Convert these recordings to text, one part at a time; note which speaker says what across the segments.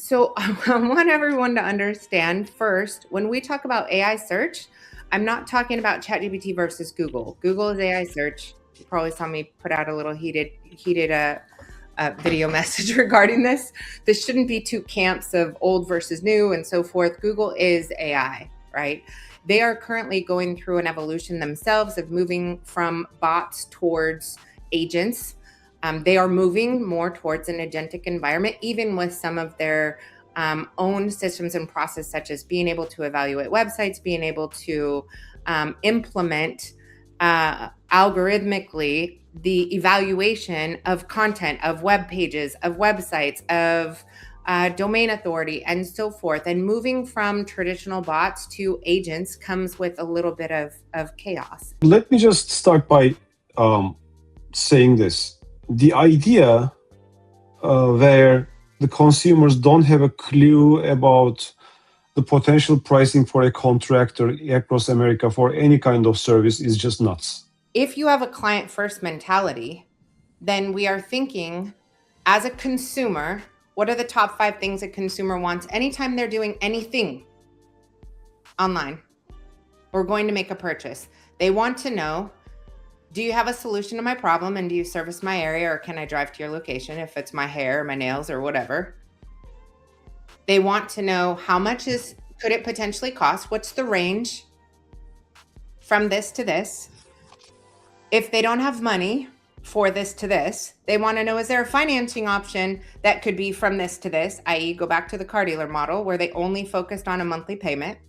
Speaker 1: So I want everyone to understand first, when we talk about AI search, I'm not talking about ChatGPT versus Google. Google is AI search. You probably saw me put out a little heated video message regarding this. This shouldn't be two camps of old versus new and so forth. Google is AI, right? They are currently going through an evolution themselves of moving from bots towards agents. They are moving more towards an agentic environment, even with some of their own systems and process, such as being able to evaluate websites, being able to implement algorithmically the evaluation of content, of web pages, of websites, of domain authority, and so forth. And moving from traditional bots to agents comes with a little bit of chaos.
Speaker 2: Let me just start by saying this. The idea where the consumers don't have a clue about the potential pricing for a contractor across America for any kind of service is just nuts.
Speaker 1: If you have a client first mentality, then we are thinking as a consumer, what are the top 5 things a consumer wants anytime they're doing anything online or going to make a purchase? They want to know, do you have a solution to my problem, and do you service my area, or can I drive to your location if it's my hair or my nails or whatever? They want to know how much could it potentially cost? What's the range from this to this? If they don't have money for this to this, they want to know, is there a financing option that could be from this to this, i.e. go back to the car dealer model where they only focused on a monthly payment.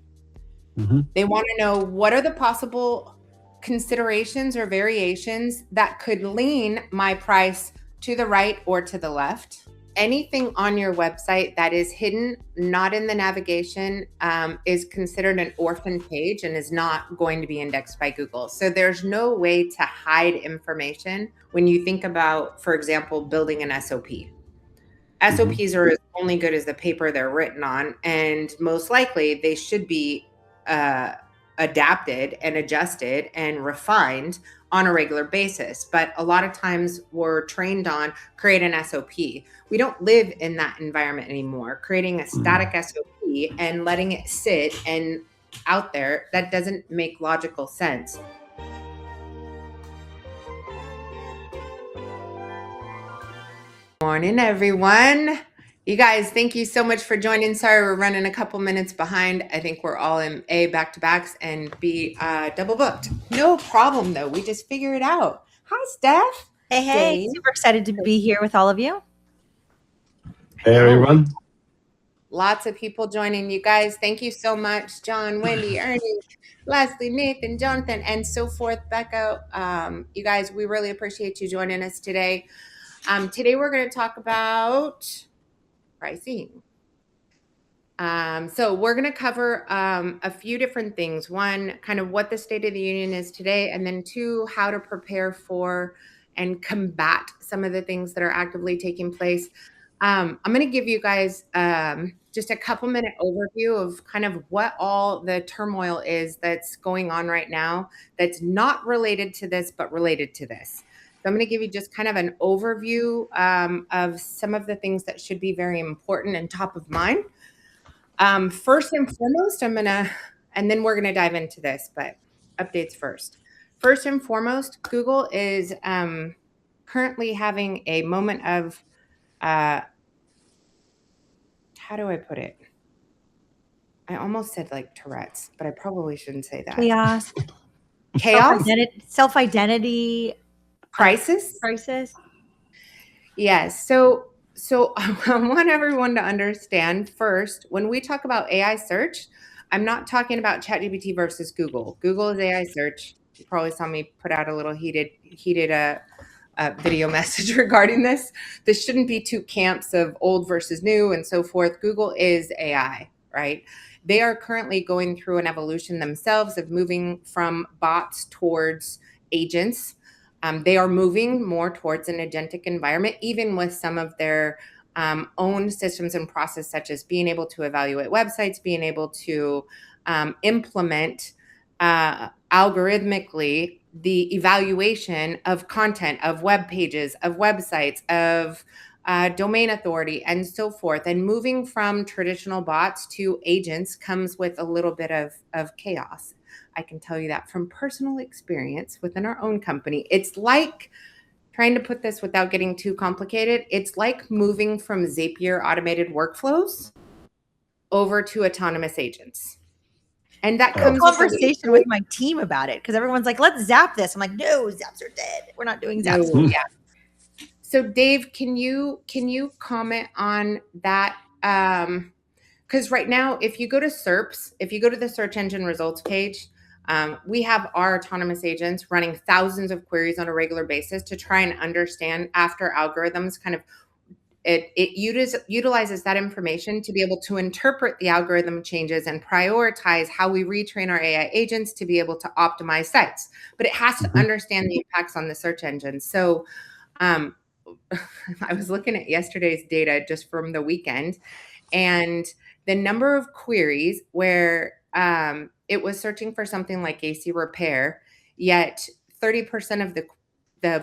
Speaker 1: Mm-hmm. They want to know, what are the possible considerations or variations that could lean my price to the right or to the left. Anything on your website that is hidden, not in the navigation, is considered an orphan page and is not going to be indexed by Google. So there's no way to hide information when you think about, for example, building an SOP. SOPs are only good as the paper they're written on, and most likely they should be adapted and adjusted and refined on a regular basis. But a lot of times we're trained on create an SOP. We don't live in that environment anymore. Creating a static SOP and letting it sit and out there, that doesn't make logical sense. Morning, everyone. You guys, thank you so much for joining. Sorry, we're running a couple minutes behind. I think we're all in A, back-to-backs, and B, double booked. No problem, though. We just figure it out. Hi, Steph.
Speaker 3: Hey. Dave. Super excited to be here with all of you.
Speaker 2: Hey, everyone.
Speaker 1: Lots of people joining. You guys, thank you so much. John, Wendy, Ernie, Leslie, Nathan, Jonathan, and so forth. Becca, you guys, we really appreciate you joining us today. Today, we're going to talk about pricing. So we're going to cover a few different things. One, kind of what the state of the union is today, and then 2, how to prepare for and combat some of the things that are actively taking place. I'm going to give you guys just a couple minute overview of kind of what all the turmoil is that's going on right now that's not related to this, but related to this. So I'm going to give you just kind of an overview of some of the things that should be very important and top of mind. First and foremost, and then we're going to dive into this, but updates first. First and foremost, Google is currently having a moment of, how do I put it? I almost said like Tourette's, but I probably shouldn't say that.
Speaker 3: Chaos. Self-identity. Crisis.
Speaker 1: Yes. So I want everyone to understand first, when we talk about AI search, I'm not talking about ChatGPT versus Google. Google is AI search. You probably saw me put out a little heated video message regarding this. This shouldn't be two camps of old versus new and so forth. Google is AI, right? They are currently going through an evolution themselves of moving from bots towards agents. They are moving more towards an agentic environment, even with some of their own systems and process, such as being able to evaluate websites, being able to implement algorithmically the evaluation of content, of web pages, of websites, of domain authority, and so forth. And moving from traditional bots to agents comes with a little bit of chaos. I can tell you that from personal experience within our own company. It's like, trying to put this without getting too complicated, it's like moving from Zapier automated workflows over to autonomous agents. And that comes with a
Speaker 3: conversation with my team about it because everyone's like, let's zap this. I'm like, no, zaps are dead. We're not doing zaps.
Speaker 1: No, yeah. So Dave, can you comment on that? Because right now, if you go to SERPs, if you go to the search engine results page, we have our autonomous agents running thousands of queries on a regular basis to try and understand, after algorithms kind of, it utilizes that information to be able to interpret the algorithm changes and prioritize how we retrain our AI agents to be able to optimize sites. But it has to understand the impacts on the search engine. So I was looking at yesterday's data just from the weekend, and the number of queries where it was searching for something like AC repair, yet 30% of the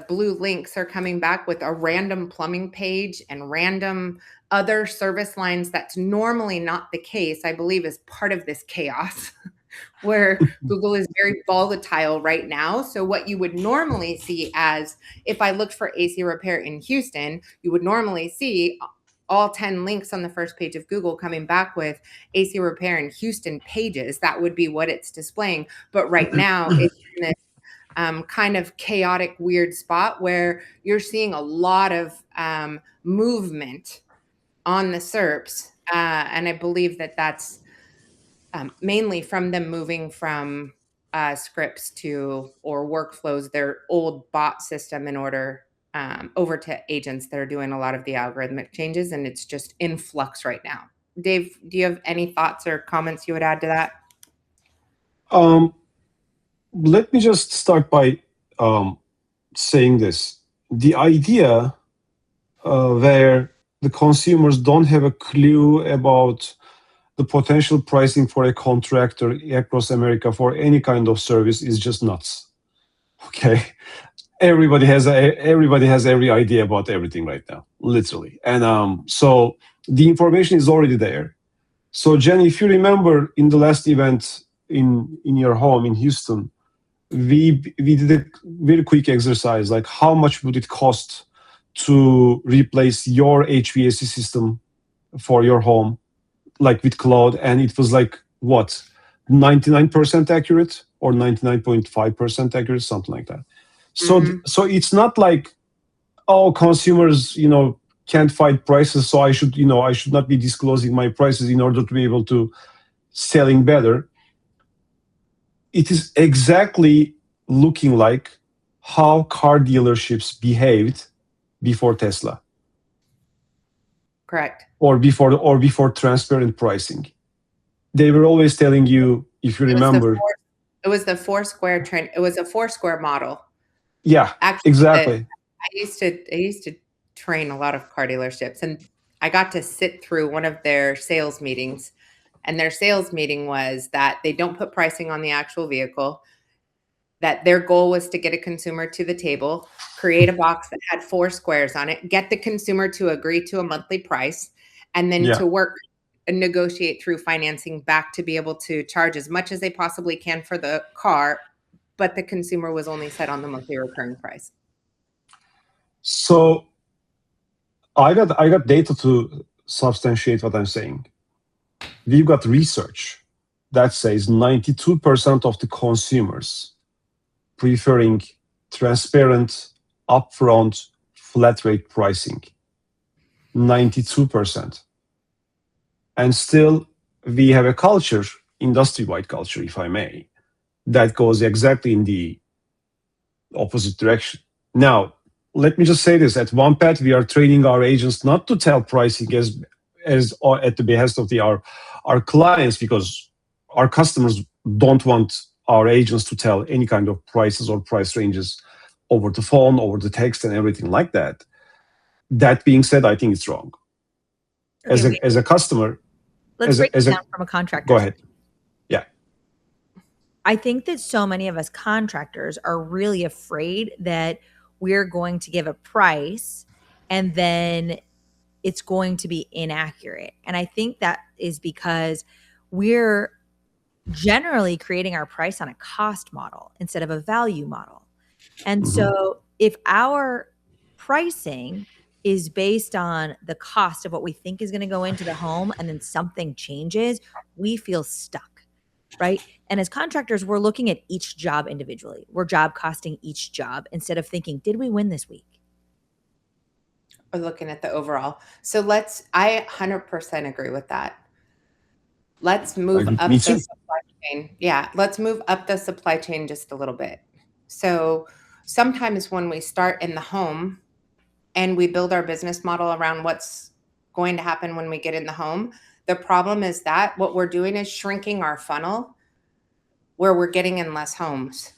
Speaker 1: blue links are coming back with a random plumbing page and random other service lines. That's normally not the case, I believe, is part of this chaos where Google is very volatile right now. So what you would normally see, as if I looked for AC repair in Houston, you would normally see all 10 links on the first page of Google coming back with AC repair in Houston pages. That would be what it's displaying. But right now, it's in this kind of chaotic, weird spot where you're seeing a lot of movement on the SERPs. And I believe that that's mainly from them moving from scripts to, or workflows, their old bot system, in order over to agents that are doing a lot of the algorithmic changes. And it's just in flux right now. Dave, do you have any thoughts or comments you would add to that?
Speaker 2: Let me just start by saying this. The idea where the consumers don't have a clue about the potential pricing for a contractor across America for any kind of service is just nuts. Okay, everybody has every idea about everything right now, literally, and so the information is already there. So Jen, if you remember, in the last event in your home in Houston, we did a very quick exercise, like how much would it cost to replace your HVAC system for your home, like with Claude, and it was like, what, 99% accurate or 99.5% accurate, something like that. So so it's not like, oh, consumers, can't fight prices, so I should not be disclosing my prices in order to be able to selling better. It is exactly looking like how car dealerships behaved before Tesla.
Speaker 1: Correct.
Speaker 2: Or before transparent pricing. They were always telling you, if you remember,
Speaker 1: it was the Foursquare trend. It was a Foursquare model.
Speaker 2: Yeah, actually, exactly.
Speaker 1: I used to train a lot of car dealerships, and I got to sit through one of their sales meetings. And their sales meeting was that they don't put pricing on the actual vehicle, that their goal was to get a consumer to the table, create a box that had 4 squares on it, get the consumer to agree to a monthly price, and then to work and negotiate through financing back to be able to charge as much as they possibly can for the car, but the consumer was only set on the monthly recurring price.
Speaker 2: So I got data to substantiate what I'm saying. We've got research that says 92% of the consumers preferring transparent, upfront, flat rate pricing. 92%. And still, we have a culture, industry-wide culture, if I may, that goes exactly in the opposite direction. Now, let me just say this. At OnePath, we are training our agents not to tell pricing as at the behest of our clients, because our customers don't want our agents to tell any kind of prices or price ranges over the phone, over the text, and everything like that. That being said, I think it's wrong. As a customer,
Speaker 3: let's break it down from a contractor.
Speaker 2: Go ahead. Yeah.
Speaker 3: I think that so many of us contractors are really afraid that we're going to give a price and then it's going to be inaccurate. And I think that is because we're generally creating our price on a cost model instead of a value model. And so if our pricing is based on the cost of what we think is going to go into the home and then something changes, we feel stuck, right? And as contractors, we're looking at each job individually. We're job costing each job instead of thinking, did we win this week?
Speaker 1: Or looking at the overall. So I 100% agree with that. Let's move up
Speaker 2: Me
Speaker 1: the
Speaker 2: too.
Speaker 1: supply chain. Yeah, let's move up the supply chain just a little bit. So sometimes when we start in the home and we build our business model around what's going to happen when we get in the home, the problem is that what we're doing is shrinking our funnel where we're getting in less homes.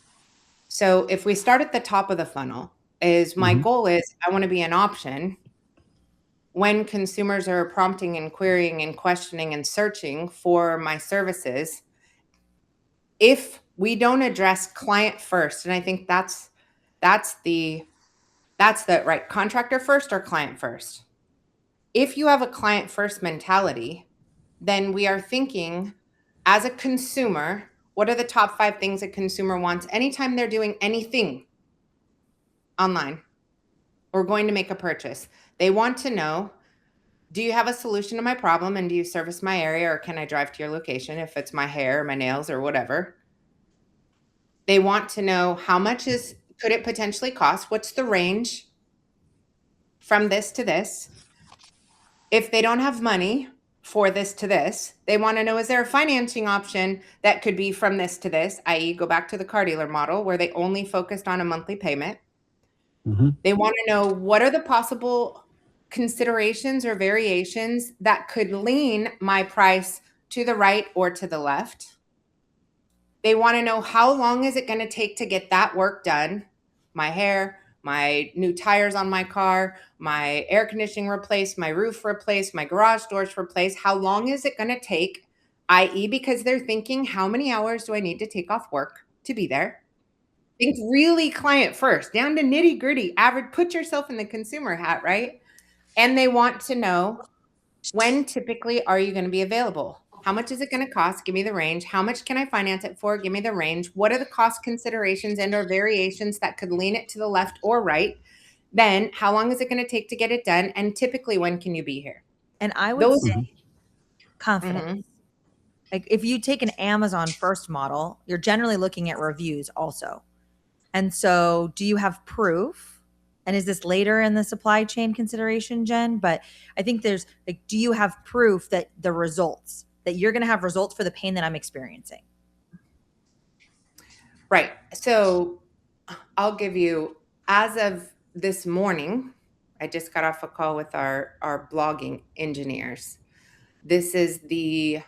Speaker 1: So if we start at the top of the funnel, is my goal is I want to be an option when consumers are prompting and querying and questioning and searching for my services. If we don't address client first, and I think that's the right, contractor first or client first. If you have a client first mentality, then we are thinking as a consumer, what are the top 5 things a consumer wants anytime they're doing anything online or going to make a purchase? They want to know, do you have a solution to my problem, and do you service my area, or can I drive to your location if it's my hair or my nails or whatever? They want to know could it potentially cost? What's the range from this to this? If they don't have money for this to this, they want to know, is there a financing option that could be from this to this, i.e. go back to the car dealer model where they only focused on a monthly payment. They want to know, what are the possible considerations or variations that could lean my price to the right or to the left. They want to know, how long is it going to take to get that work done? My hair, my new tires on my car, my air conditioning replaced, my roof replaced, my garage doors replaced. How long is it going to take? i.e. because they're thinking, how many hours do I need to take off work to be there? Think really client first, down to nitty gritty, average, put yourself in the consumer hat, right? And they want to know, when typically are you going to be available? How much is it going to cost? Give me the range. How much can I finance it for? Give me the range. What are the cost considerations and or variations that could lean it to the left or right? Then how long is it going to take to get it done? And typically, when can you be here?
Speaker 3: And I would say confidence.
Speaker 1: Mhm.
Speaker 3: Like if you take an Amazon first model, you're generally looking at reviews also. And so do you have proof? And is this later in the supply chain consideration, Jen? But I think there's like, do you have proof that that you're going to have results for the pain that I'm experiencing?
Speaker 1: Right. So I'll give you, as of this morning, I just got off a call with our blogging engineers. This is the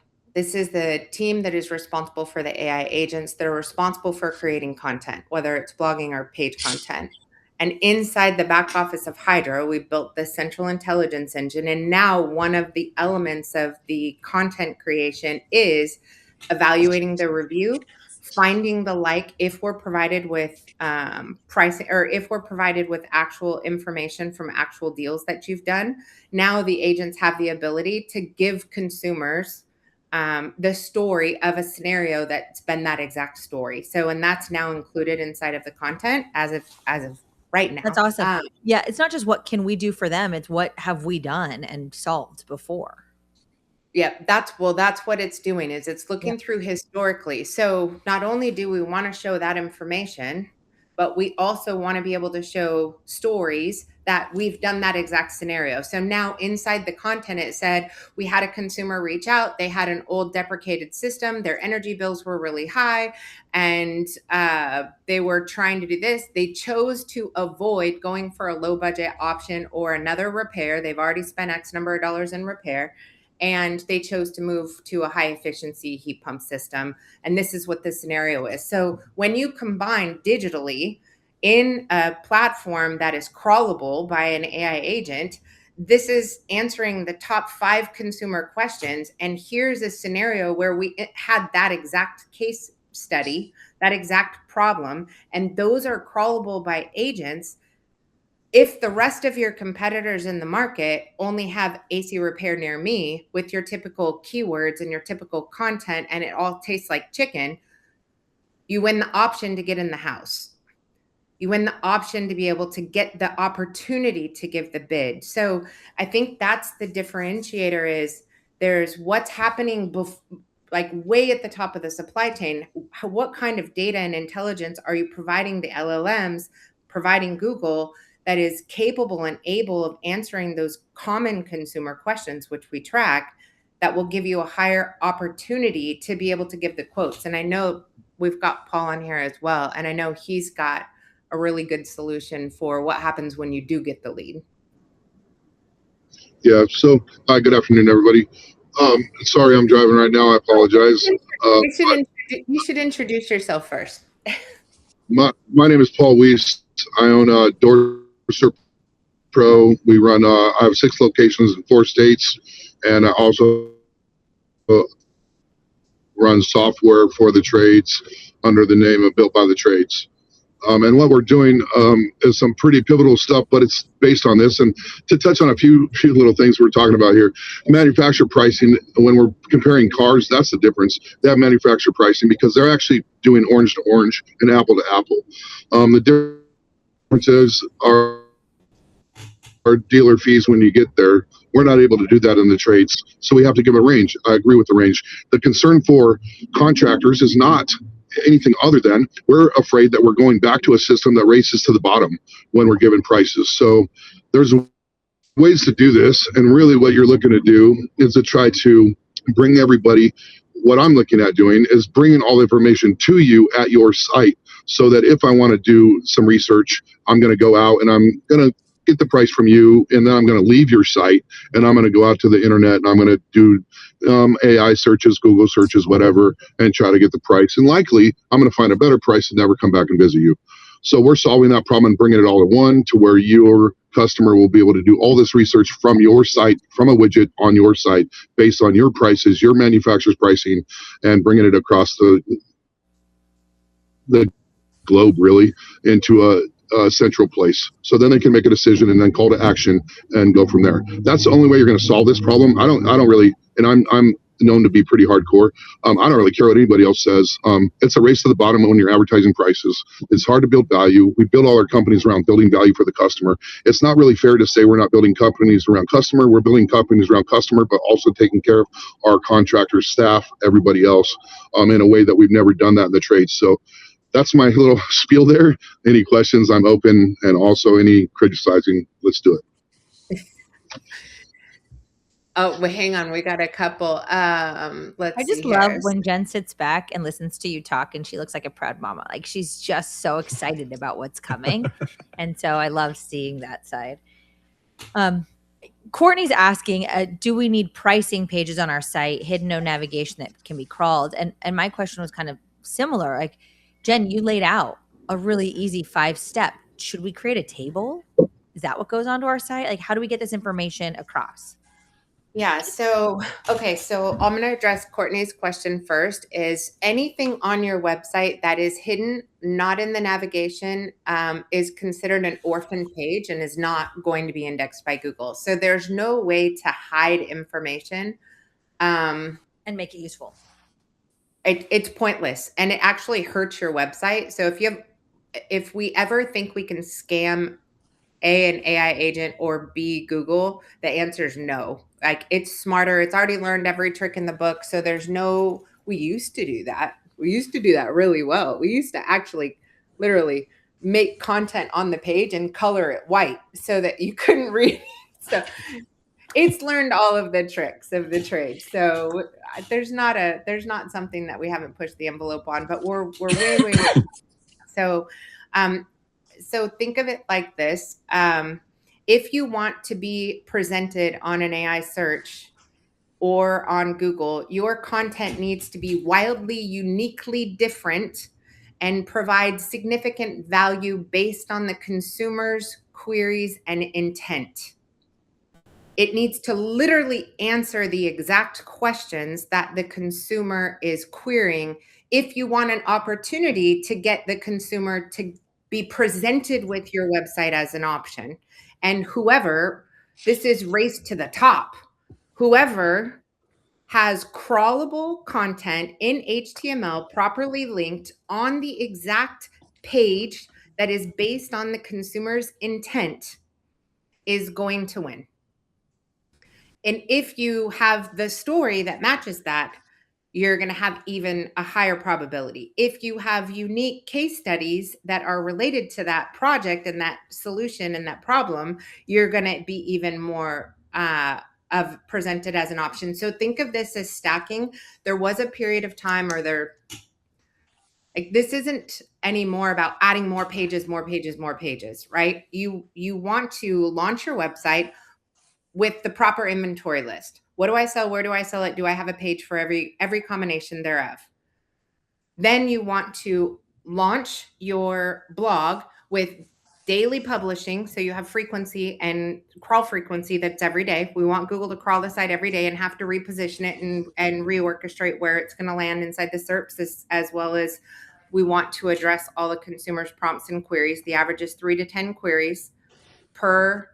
Speaker 1: team that is responsible for the AI agents that are responsible for creating content, whether it's blogging or page content. And inside the back office of Hydra, we built the central intelligence engine. And now one of the elements of the content creation is evaluating the review, finding the like, if we're provided with pricing, or if we're provided with actual information from actual deals that you've done. Now the agents have the ability to give consumers the story of a scenario that's been that exact story. So, and that's now included inside of the content as of right now.
Speaker 3: That's awesome. Yeah, it's not just what can we do for them, it's what have we done and solved before.
Speaker 1: Yeah, that's what it's doing, is it's looking through historically. So not only do we want to show that information, but we also want to be able to show stories that we've done that exact scenario. So now inside the content, it said we had a consumer reach out. They had an old deprecated system. Their energy bills were really high, and they were trying to do this. They chose to avoid going for a low budget option or another repair. They've already spent X number of dollars in repair, and they chose to move to a high efficiency heat pump system. And this is what the scenario is. So when you combine digitally in a platform that is crawlable by an AI agent, this is answering the top 5 consumer questions. And here's a scenario where we had that exact case study, that exact problem, and those are crawlable by agents. if the rest of your competitors in the market only have AC repair near me with your typical keywords and your typical content, and it all tastes like chicken, you win the option to get in the house. You win the option to be able to get the opportunity to give the bid. So I think that's the differentiator, is there's what's happening like way at the top of the supply chain. What kind of data and intelligence are you providing the LLMs, providing Google, that is capable and able of answering those common consumer questions, which we track, that will give you a higher opportunity to be able to give the quotes. And I know we've got Paul on here as well, and I know he's got a really good solution for what happens when you do get the lead.
Speaker 4: Yeah. So, good afternoon, everybody. Sorry, I'm driving right now. I apologize.
Speaker 1: You should introduce yourself first.
Speaker 4: My name is Paul Weiss. I own Dorser Pro. We run. I have 6 locations in 4 states, and I also run software for the trades under the name of Built by the Trades. And what we're doing is some pretty pivotal stuff, but it's based on this. And to touch on a few little things we're talking about here, manufacturer pricing, when we're comparing cars, that's the difference. They have manufacturer pricing because they're actually doing orange to orange and apple to apple. The differences are dealer fees when you get there. We're not able to do that in the trades, so we have to give a range. I agree with the range. The concern for contractors is not anything other than we're afraid that we're going back to a system that races to the bottom when we're given prices. So there's ways to do this, and really what you're looking to do is to try to bring everybody. What I'm looking at doing is bringing all the information to you at your site, so that if I want to do some research, I'm going to go out and I'm going to get the price from you, and then I'm going to leave your site and I'm going to go out to the internet and I'm going to do AI searches, Google searches, whatever, and try to get the price. And likely I'm going to find a better price and never come back and visit you. So we're solving that problem and bringing it all in one, to where your customer will be able to do all this research from your site, from a widget on your site, based on your prices, your manufacturer's pricing, and bringing it across the globe, really, into a central place. So then they can make a decision and then call to action and go from there. That's the only way you're going to solve this problem. I don't really, and I'm known to be pretty hardcore. I don't really care what anybody else says. It's a race to the bottom when you're advertising prices. It's hard to build value. We build all our companies around building value for the customer. It's not really fair to say we're not building companies around customer. We're building companies around customer, but also taking care of our contractors, staff, everybody else, in a way that we've never done that in the trade. So that's my little spiel there. Any questions, I'm open, and also any criticizing, let's do it.
Speaker 1: Oh, well, hang on. We got a couple. Let's see.
Speaker 3: I just love when Jen sits back and listens to you talk, and she looks like a proud mama. Like, she's just so excited about what's coming. And so I love seeing that side. Courtney's asking, do we need pricing pages on our site, hidden no navigation that can be crawled? And my question was kind of similar. Like, Jen, you laid out a really easy 5-step. Should we create a table? Is that what goes onto our site? Like, how do we get this information across?
Speaker 1: Yeah. So, okay. So I'm going to address Courtney's question first. Is anything on your website that is hidden, not in the navigation, is considered an orphan page and is not going to be indexed by Google. So there's no way to hide information.
Speaker 3: And make it useful.
Speaker 1: It's pointless, and it actually hurts your website. So if we ever think we can scam an AI agent or B, Google, the answer is no. Like, it's smarter. It's already learned every trick in the book. So we used to do that. We used to do that really well. We used to actually literally make content on the page and color it white so that you couldn't read. So it's learned all of the tricks of the trade. So there's not something that we haven't pushed the envelope on, but we're way. So think of it like this. If you want to be presented on an AI search or on Google, your content needs to be wildly, uniquely different and provide significant value based on the consumer's queries and intent. It needs to literally answer the exact questions that the consumer is querying if you want an opportunity to get the consumer to be presented with your website as an option. And whoever, this is race to the top, whoever has crawlable content in HTML properly linked on the exact page that is based on the consumer's intent is going to win. And if you have the story that matches that, you're going to have even a higher probability. If you have unique case studies that are related to that project and that solution and that problem, you're going to be even more of presented as an option. So think of this as stacking. There was a period of time, or like, this isn't anymore about adding more pages, right? You want to launch your website with the proper inventory list. What do I sell? Where do I sell it? Do I have a page for every combination thereof? Then you want to launch your blog with daily publishing. So you have frequency and crawl frequency that's every day. We want Google to crawl the site every day and have to reposition it and reorchestrate where it's going to land inside the SERPs, as well as we want to address all the consumers' prompts and queries. The average is 3 to 10 queries per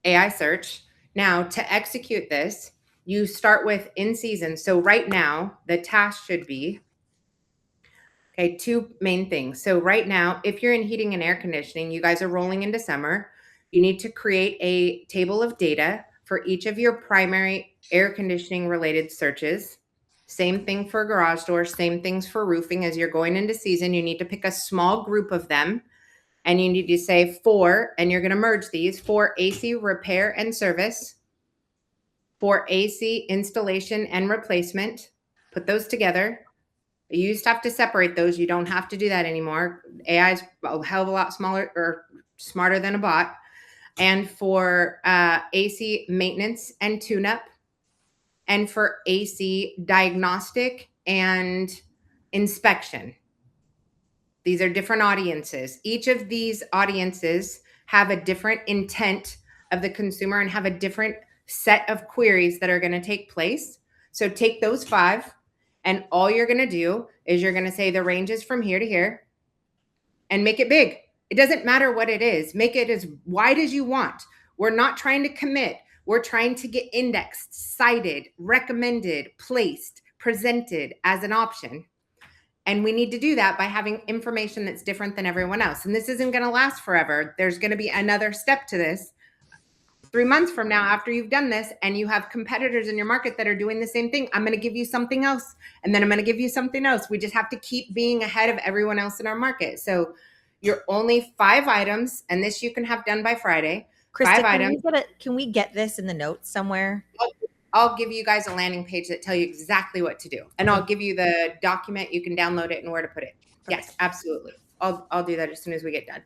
Speaker 1: AI search. Now, to execute this, you start with in season. So right now, the task should be, okay, 2 main things. So right now, if you're in heating and air conditioning, you guys are rolling into summer, you need to create a table of data for each of your primary air conditioning related searches. Same thing for garage doors, same things for roofing. As you're going into season, you need to pick a small group of them, and you need to say for, and you're going to merge these, for AC repair and service, for AC installation and replacement. Put those together. You used to have to separate those. You don't have to do that anymore. AI is a hell of a lot smaller or smarter than a bot. And for AC maintenance and tune-up, and for AC diagnostic and inspection. These are different audiences. Each of these audiences have a different intent of the consumer and have a different set of queries that are going to take place. So take those 5, and all you're going to do is you're going to say the range is from here to here, and make it big. It doesn't matter what it is. Make it as wide as you want. We're not trying to commit. We're trying to get indexed, cited, recommended, placed, presented as an option. And we need to do that by having information that's different than everyone else. And this isn't going to last forever. There's going to be another step to this 3 months from now, after you've done this and you have competitors in your market that are doing the same thing. I'm going to give you something else, and then I'm going to give you something else. We just have to keep being ahead of everyone else in our market. So you're only 5 items, and this you can have done by Friday.
Speaker 3: Krista,
Speaker 1: 5 items.
Speaker 3: Can we get this in the notes somewhere?
Speaker 1: I'll give you guys a landing page that tell you exactly what to do. And I'll give you the document. You can download it and where to put it. Perfect. Yes, absolutely. I'll do that as soon as we get done.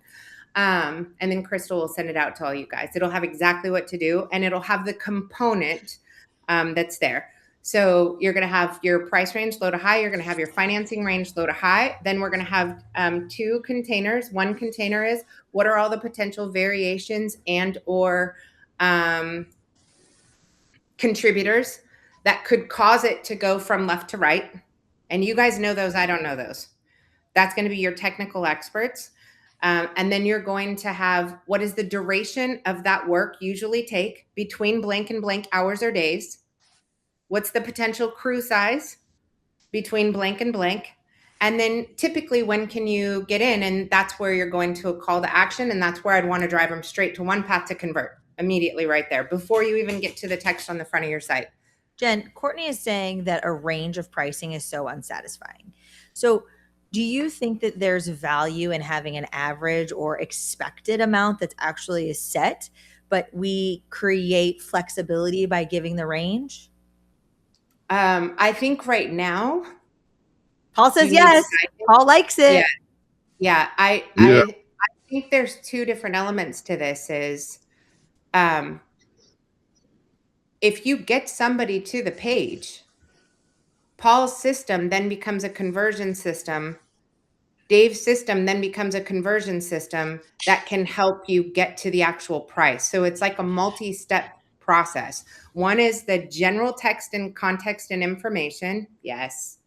Speaker 1: And then Crystal will send it out to all you guys. It'll have exactly what to do, and it'll have the component that's there. So you're going to have your price range low to high. You're going to have your financing range low to high. Then we're going to have 2 containers. One container is what are all the potential variations and or contributors that could cause it to go from left to right. And you guys know those. I don't know those. That's going to be your technical experts. And then you're going to have what is the duration of that work usually take between blank and blank hours or days? What's the potential crew size between blank and blank? And then typically when can you get in? And that's where you're going to a call to action. And that's where I'd want to drive them straight to one path to convert immediately right there before you even get to the text on the front of your site.
Speaker 3: Jen, Courtney is saying that a range of pricing is so unsatisfying. So do you think that there's value in having an average or expected amount that's actually is set, but we create flexibility by giving the range?
Speaker 1: I think right now,
Speaker 3: Paul says yes. Paul likes it.
Speaker 1: Yeah. I think there's 2 different elements to this is if you get somebody to the page, Paul's system then becomes a conversion system. Dave's system then becomes a conversion system that can help you get to the actual price. So it's like a multi-step process. One is the general text and context and information. Yes.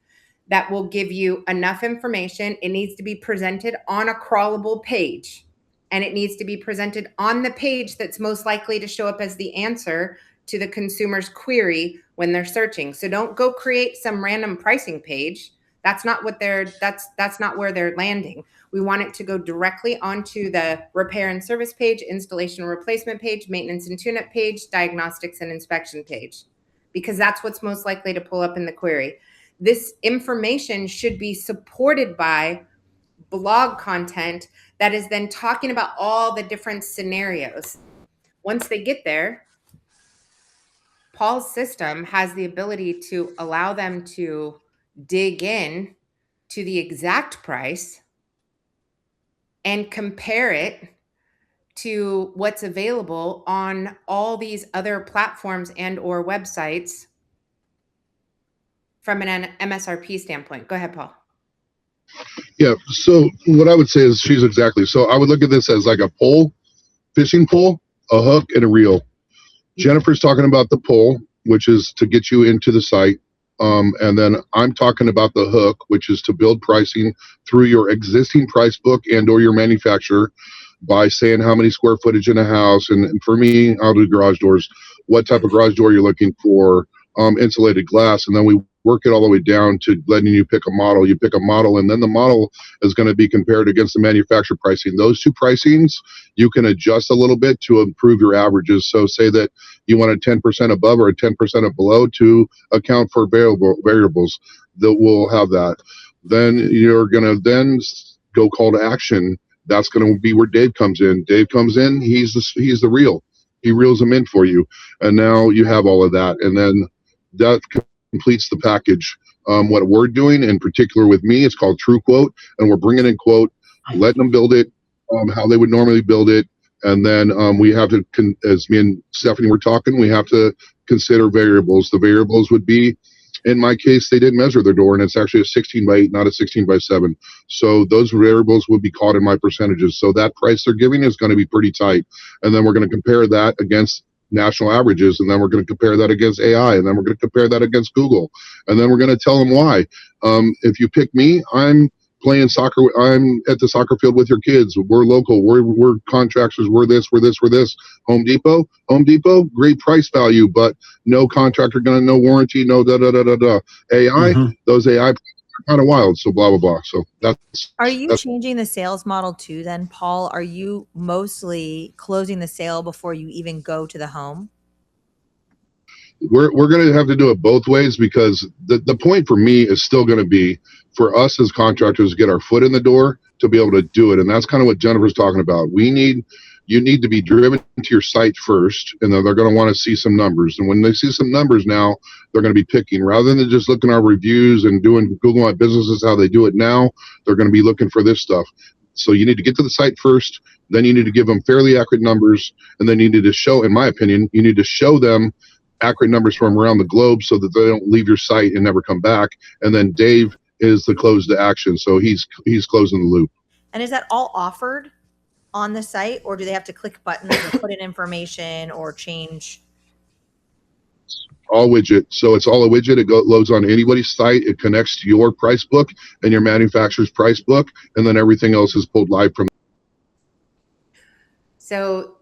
Speaker 1: that will give you enough information. It needs to be presented on a crawlable page, and it needs to be presented on the page that's most likely to show up as the answer to the consumer's query when they're searching. So don't go create some random pricing page. That's not what that's not where they're landing. We want it to go directly onto the repair and service page, installation and replacement page, maintenance and tune-up page, diagnostics and inspection page, because that's what's most likely to pull up in the query. This information should be supported by blog content that is then talking about all the different scenarios. Once they get there, Paul's system has the ability to allow them to dig in to the exact price and compare it to what's available on all these other platforms and or websites from an MSRP standpoint. Go ahead, Paul.
Speaker 4: Yeah. So what I would say is she's exactly. So I would look at this as like a pole, fishing pole, a hook, and a reel. Jennifer's talking about the pole, which is to get you into the site. And then I'm talking about the hook, which is to build pricing through your existing price book and or your manufacturer by saying how many square footage in a house. And for me, I'll do garage doors, what type of garage door you're looking for, insulated glass. And then we work it all the way down to letting you pick a model. You pick a model, and then the model is going to be compared against the manufacturer pricing. Those two pricings, you can adjust a little bit to improve your averages. So say that you want a 10% above or a 10% below to account for variables that will have that. Then you're going to then go call to action. That's going to be where Dave comes in. Dave comes in. He's the reel. He reels them in for you. And now you have all of that. And then that completes the package. What we're doing in particular with me, it's called True Quote, and we're bringing in quote, letting them build it, how they would normally build it. And then we have to, as me and Stephanie were talking, we have to consider variables. The variables would be, in my case, they didn't measure their door, and it's actually a 16 by 8, not a 16 by 7. So those variables would be caught in my percentages. So that price they're giving is going to be pretty tight. And then we're going to compare that against national averages, and then we're going to compare that against AI, and then we're going to compare that against Google, and then we're going to tell them why. If you pick me, I'm playing soccer. I'm at the soccer field with your kids. We're local. We're contractors. We're this. Home Depot, great price value, but no contractor gonna, no warranty, no da da da da da. AI, those AI are kind of wild. So blah blah blah. So that's.
Speaker 3: Are you changing the sales model too then, Paul? Are you mostly closing the sale before you even go to the home?
Speaker 4: We're going to have to do it both ways, because the point for me is still going to be for us as contractors to get our foot in the door to be able to do it. And that's kind of what Jennifer's talking about. You need to be driven to your site first, and then they're going to want to see some numbers. And when they see some numbers now, they're going to be picking, rather than just looking at our reviews and doing Google My Business is how they do it now. They're going to be looking for this stuff. So you need to get to the site first, then you need to give them fairly accurate numbers, and then you need to show, in my opinion, you need to show them accurate numbers from around the globe so that they don't leave your site and never come back. And then Dave is the close to action. So he's closing the loop.
Speaker 3: And is that all offered on the site, or do they have to click buttons or put in information or change?
Speaker 4: All widget. So it's all a widget. It loads on anybody's site. It connects to your price book and your manufacturer's price book. And then everything else is pulled live from.
Speaker 1: So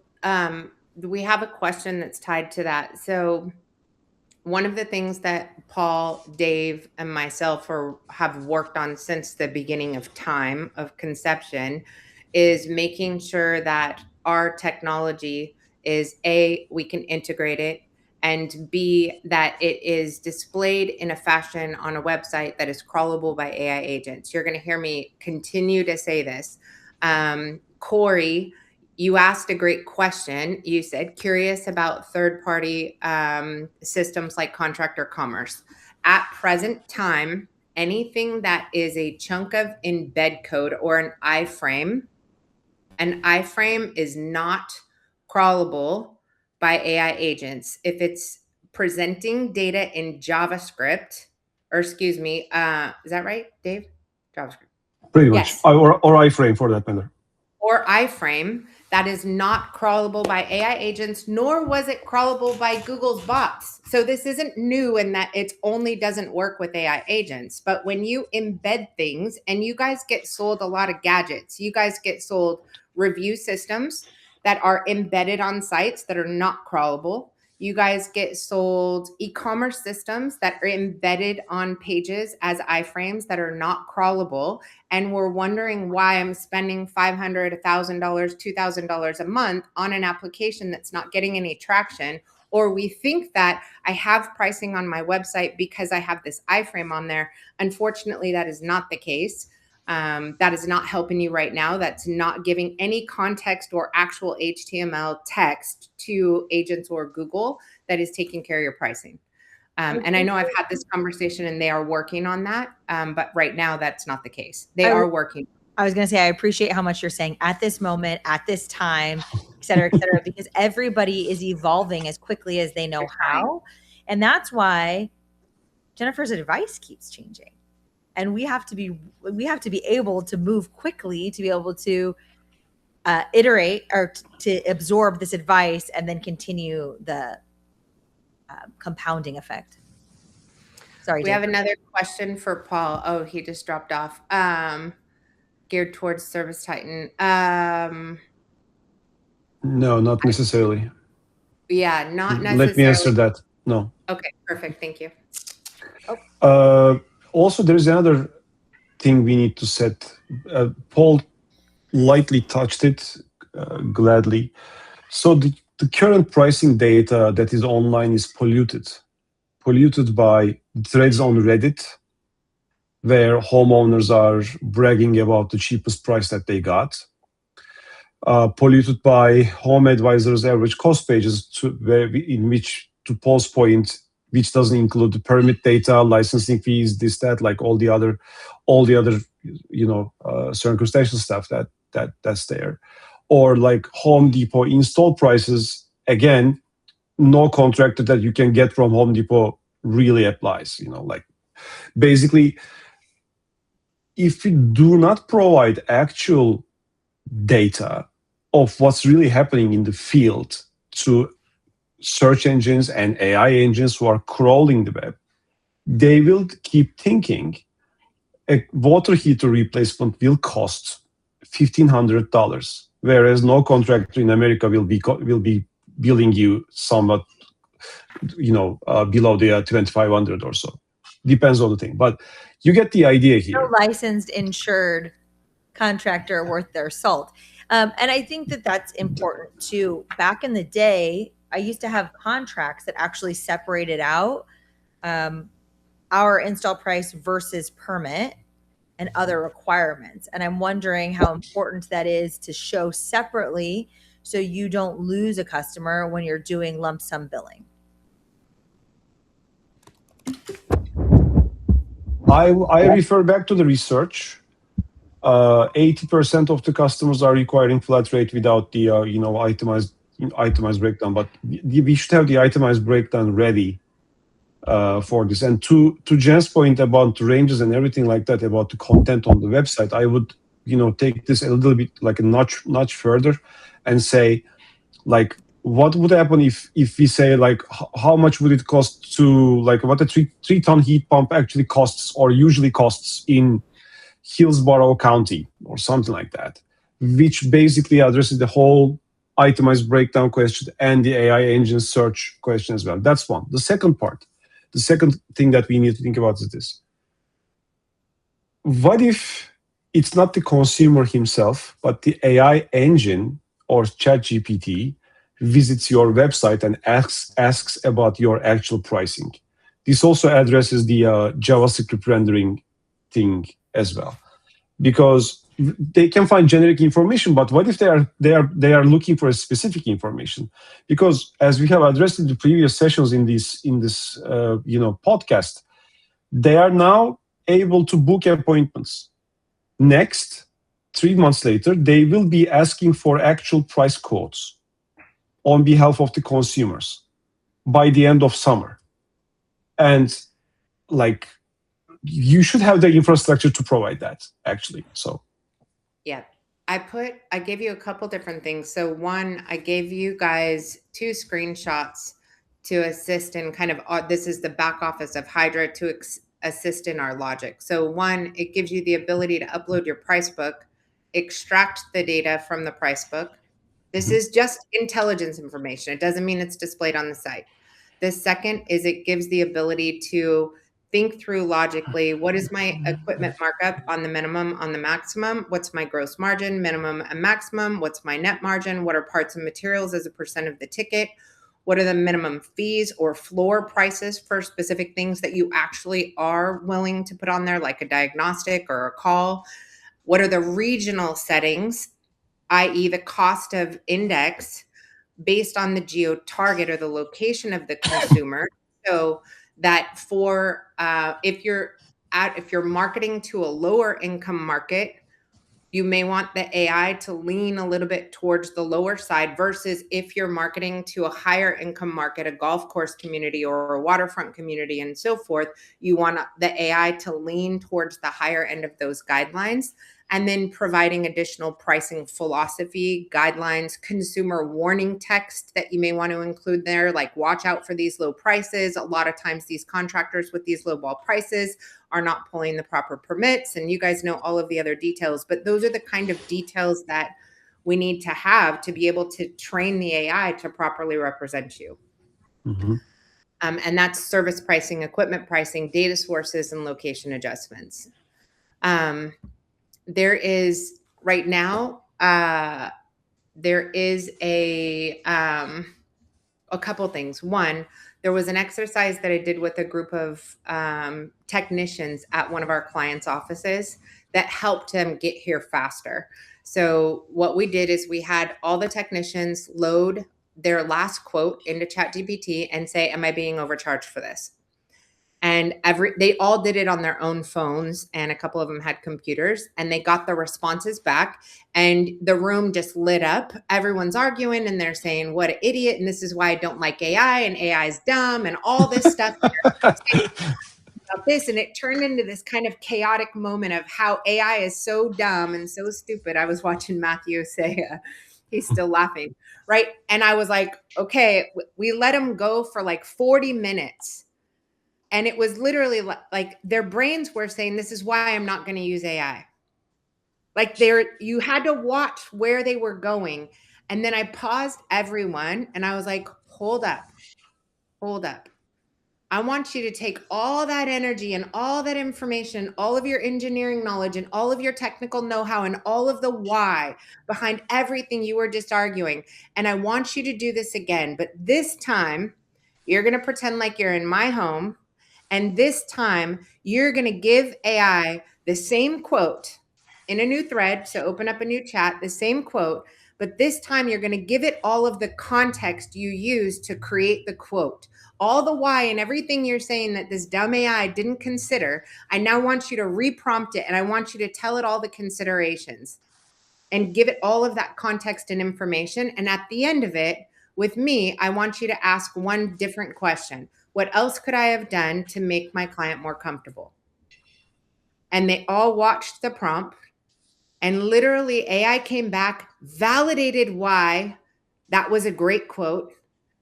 Speaker 1: we have a question that's tied to that. So one of the things that Paul, Dave, and myself have worked on since the beginning of time of conception is making sure that our technology is A, we can integrate it, and B, that it is displayed in a fashion on a website that is crawlable by AI agents. You're going to hear me continue to say this. Corey, you asked a great question. You said, curious about third-party systems like Contractor Commerce. At present time, anything that is a chunk of embed code or an iFrame is not crawlable by AI agents. If it's presenting data in JavaScript, or excuse me, is that right, Dave? JavaScript.
Speaker 2: Pretty much.
Speaker 1: Yes.
Speaker 2: Or iFrame for that matter.
Speaker 1: Or iFrame, That is not crawlable by AI agents, nor was it crawlable by Google's bots. So this isn't new in that it only doesn't work with AI agents. But when you embed things, and you guys get sold a lot of gadgets, you guys get sold review systems that are embedded on sites that are not crawlable. You guys get sold e-commerce systems that are embedded on pages as iFrames that are not crawlable. And we're wondering why I'm spending $500, $1,000, $2,000 a month on an application that's not getting any traction. Or we think that I have pricing on my website because I have this iframe on there. Unfortunately, that is not the case. That is not helping you right now. That's not giving any context or actual HTML text to agents or Google that is taking care of your pricing. And I know I've had this conversation and they are working on that. But right now, that's not the case. They are working.
Speaker 3: I was going to say, I appreciate how much you're saying at this moment, at this time, et cetera, because everybody is evolving as quickly as they know how. And that's why Jennifer's advice keeps changing. And we have to be able to move quickly to be able to iterate or to absorb this advice and then continue the compounding effect. Sorry,
Speaker 1: we have another question for Paul. Oh, he just dropped off. Geared towards Service Titan.
Speaker 2: No, not necessarily.
Speaker 1: Yeah, not necessarily.
Speaker 2: Let me answer that. No.
Speaker 1: Okay, perfect. Thank you.
Speaker 2: Also, there's another thing we need to set. Paul lightly touched it, gladly. So the current pricing data that is online is polluted by threads on Reddit, where homeowners are bragging about the cheapest price that they got. Polluted by Home Advisor's average cost pages, in which, to Paul's point, which doesn't include the permit data, licensing fees, this, that, like all the other, circumstantial stuff that's there. Or like Home Depot install prices, again, no contractor that you can get from Home Depot really applies. Basically, if you do not provide actual data of what's really happening in the field to search engines and AI engines who are crawling the web, they will keep thinking a water heater replacement will cost $1,500, whereas no contractor in America will be billing you somewhat, below the 2,500 or so. Depends on the thing, but you get the idea here.
Speaker 3: No licensed, insured contractor worth their salt. And I think that that's important too. Back in the day, I used to have contracts that actually separated out our install price versus permit and other requirements. And I'm wondering how important that is to show separately so you don't lose a customer when you're doing lump sum billing.
Speaker 2: I refer back to the research. 80% of the customers are requiring flat rate without the itemized breakdown. But we should have the itemized breakdown ready for this. And to Jen's point about ranges and everything like that, about the content on the website, I would take this a little bit like a notch further and say, like, what would happen if we say, like, how much would it cost to, like, what a 3-ton heat pump actually costs or usually costs in Hillsborough County or something like that, which basically addresses the whole itemized breakdown question and the AI engine search question as well. That's one. The second thing that we need to think about is this. What if it's not the consumer himself, but the AI engine or ChatGPT visits your website and asks about your actual pricing? This also addresses the JavaScript rendering thing as well, because they can find generic information. But what if they are looking for a specific information? Because as we have addressed in the previous sessions in this podcast, they are now able to book appointments. Next, 3 months later, they will be asking for actual price quotes on behalf of the consumers by the end of summer. And you should have the infrastructure to provide that, actually. So,
Speaker 1: yeah, I gave you a couple different things. So one, I gave you guys 2 screenshots to assist in kind of, this is the back office of Hydra to assist in our logic. So one, it gives you the ability to upload your price book, extract the data from the price book. This is just intelligence information. It doesn't mean it's displayed on the site. The second is it gives the ability to think through logically, what is my equipment markup on the minimum, on the maximum? What's my gross margin, minimum and maximum? What's my net margin? What are parts and materials as a percent of the ticket? What are the minimum fees or floor prices for specific things that you actually are willing to put on there, like a diagnostic or a call? What are the regional settings, i.e. the cost of index based on the geo target or the location of the consumer? So that for if you're marketing to a lower income market, you may want the AI to lean a little bit towards the lower side versus if you're marketing to a higher income market, a golf course community or a waterfront community and so forth, you want the AI to lean towards the higher end of those guidelines. And then providing additional pricing philosophy, guidelines, consumer warning text that you may want to include there, like watch out for these low prices. A lot of times these contractors with these lowball prices are not pulling the proper permits, and you guys know all of the other details, but those are the kind of details that we need to have to be able to train the AI to properly represent you.
Speaker 2: Mm-hmm.
Speaker 1: And that's service pricing, equipment pricing, data sources, and location adjustments. There is right now, there is a couple things. One, there was an exercise that I did with a group of technicians at one of our clients' offices that helped them get here faster. So what we did is we had all the technicians load their last quote into ChatGPT and say, am I being overcharged for this? And they all did it on their own phones, and a couple of them had computers, and they got the responses back, and the room just lit up. Everyone's arguing and they're saying, what an idiot, and this is why I don't like AI, and AI is dumb, and all this stuff about this. And it turned into this kind of chaotic moment of how AI is so dumb and so stupid. I was watching Matthew say, he's still laughing, right? And I was like, okay, we let him go for like 40 minutes. And it was literally like their brains were saying, this is why I'm not going to use AI. Like you had to watch where they were going. And then I paused everyone and I was like, hold up. I want you to take all that energy and all that information, all of your engineering knowledge and all of your technical know-how and all of the why behind everything you were just arguing. And I want you to do this again. But this time, you're going to pretend like you're in my home. And this time, you're going to give AI the same quote in a new thread. So open up a new chat, the same quote. But this time, you're going to give it all of the context you used to create the quote. All the why and everything you're saying that this dumb AI didn't consider. I now want you to reprompt it, and I want you to tell it all the considerations and give it all of that context and information. And at the end of it, with me, I want you to ask one different question. What else could I have done to make my client more comfortable? And they all watched the prompt, and literally AI came back, validated why that was a great quote,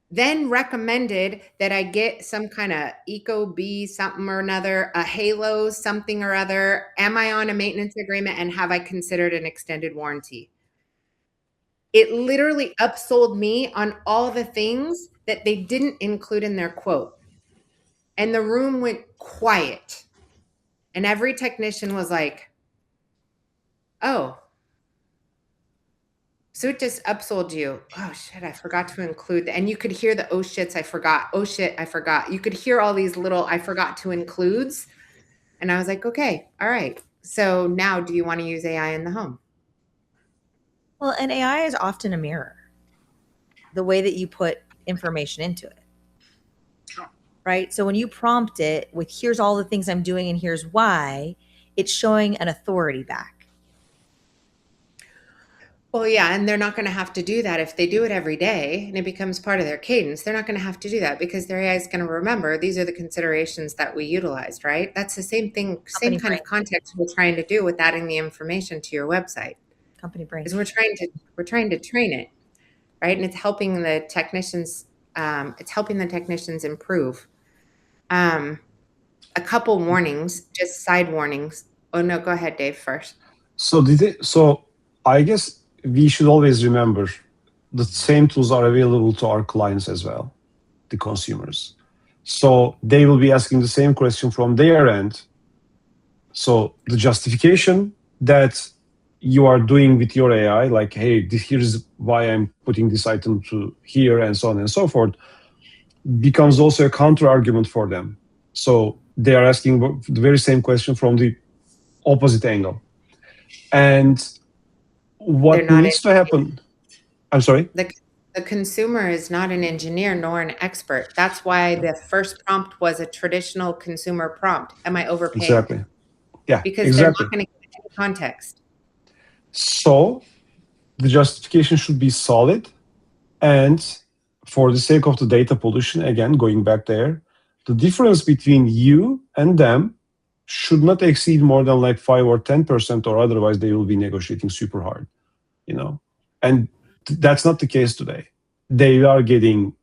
Speaker 1: then recommended that I get some kind of Eco B something or another, a Halo something or other. Am I on a maintenance agreement, and have I considered an extended warranty? It literally upsold me on all the things that they didn't include in their quote. And the room went quiet. And every technician was like, oh, so it just upsold you. Oh shit, I forgot to include and you could hear the oh shits, I forgot. Oh shit, I forgot. You could hear all these little I forgot to includes. And I was like, okay, all right. So now do you want to use AI in the home?
Speaker 3: Well, and AI is often a mirror. The way that you put information into it. Right? So when you prompt it with here's all the things I'm doing and here's why, it's showing an authority back.
Speaker 1: Well, yeah, and they're not going to have to do that if they do it every day and it becomes part of their cadence. They're not going to have to do that because their AI is going to remember these are the considerations that we utilized, right? That's the same thing, same kind of context we're trying to do with adding the information to your website.
Speaker 3: company brain.
Speaker 1: Is we're trying to train it, right? And it's helping the technicians. It's helping the technicians improve. A couple warnings, just side warnings. Oh no, go ahead, Dave, first.
Speaker 2: So I guess we should always remember the same tools are available to our clients as well, the consumers. So they will be asking the same question from their end. So the justification that you are doing with your AI, like, hey, here's why I'm putting this item to here and so on and so forth, becomes also a counter argument for them. So they are asking the very same question from the opposite angle. And what needs to happen? I'm sorry?
Speaker 1: The consumer is not an engineer nor an expert. That's why the first prompt was a traditional consumer prompt. Am I overpaying?
Speaker 2: Exactly. Yeah,
Speaker 1: because
Speaker 2: exactly.
Speaker 1: they're not going to get any context.
Speaker 2: So the justification should be solid. And for the sake of the data pollution, again, going back there, the difference between you and them should not exceed more than like 5 or 10%, or otherwise they will be negotiating super hard, And that's not the case today. They are getting,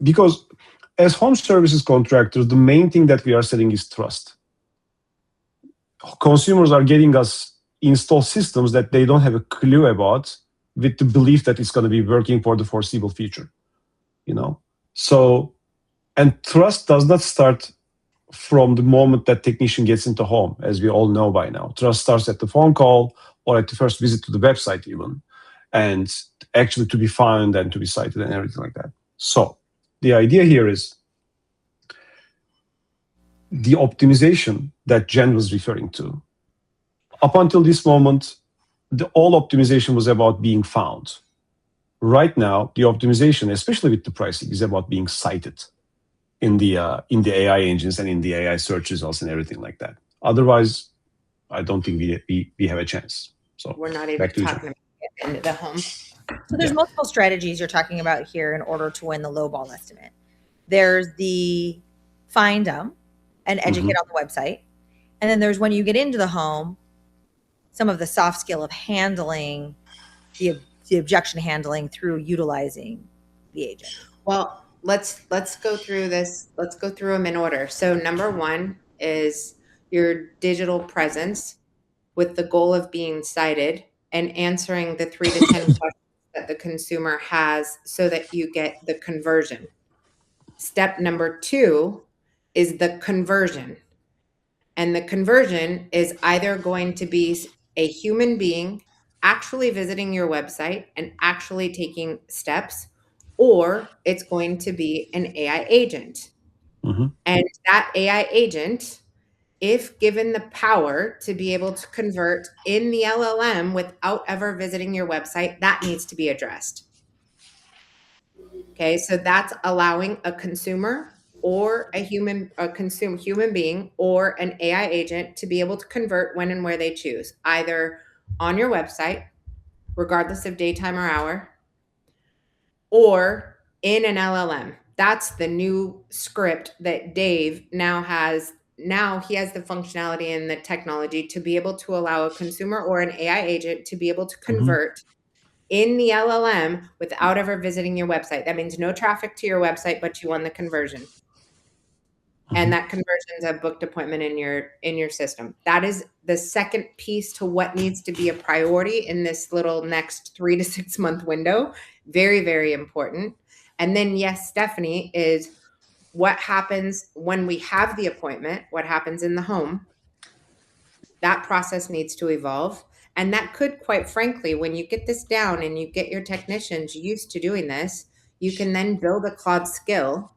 Speaker 2: because as home services contractors, the main thing that we are selling is trust. Consumers are getting us install systems that they don't have a clue about, with the belief that it's going to be working for the foreseeable future, So, and trust does not start from the moment that technician gets into home, as we all know by now. Trust starts at the phone call or at the first visit to the website even, and actually to be found and to be cited and everything like that. So the idea here is the optimization that Jen was referring to. Up until this moment, all optimization was about being found. Right now, the optimization, especially with the pricing, is about being cited in the AI engines and in the AI search results and everything like that. Otherwise, I don't think we have a chance. So
Speaker 1: we're not even talking about getting into the home.
Speaker 3: So there's multiple strategies you're talking about here in order to win the lowball estimate. There's the find them and educate on the website. And then there's when you get into the home, some of the soft skill of handling the objection handling through utilizing the agent.
Speaker 1: Well, let's go through this. Let's go through them in order. So number one is your digital presence with the goal of being cited and answering the 3 to 10 questions that the consumer has so that you get the conversion. Step number 2 is the conversion. And the conversion is either going to be a human being actually visiting your website and actually taking steps, or it's going to be an AI agent. And that AI agent, if given the power to be able to convert in the LLM without ever visiting your website, that needs to be addressed. Okay, so that's allowing a consumer or a human being or an AI agent to be able to convert when and where they choose, either on your website, regardless of daytime or hour, or in an LLM. That's the new script that Dave now has. Now he has the functionality and the technology to be able to allow a consumer or an AI agent to be able to convert in the LLM without ever visiting your website. That means no traffic to your website, but you won the conversion. And that conversion is a booked appointment in your system. That is the second piece to what needs to be a priority in this little next 3 to 6 month window. Very, very important. And then, yes, Stephanie, is what happens when we have the appointment, what happens in the home. That process needs to evolve. And that could, quite frankly, when you get this down and you get your technicians used to doing this, you can then build a Claude skill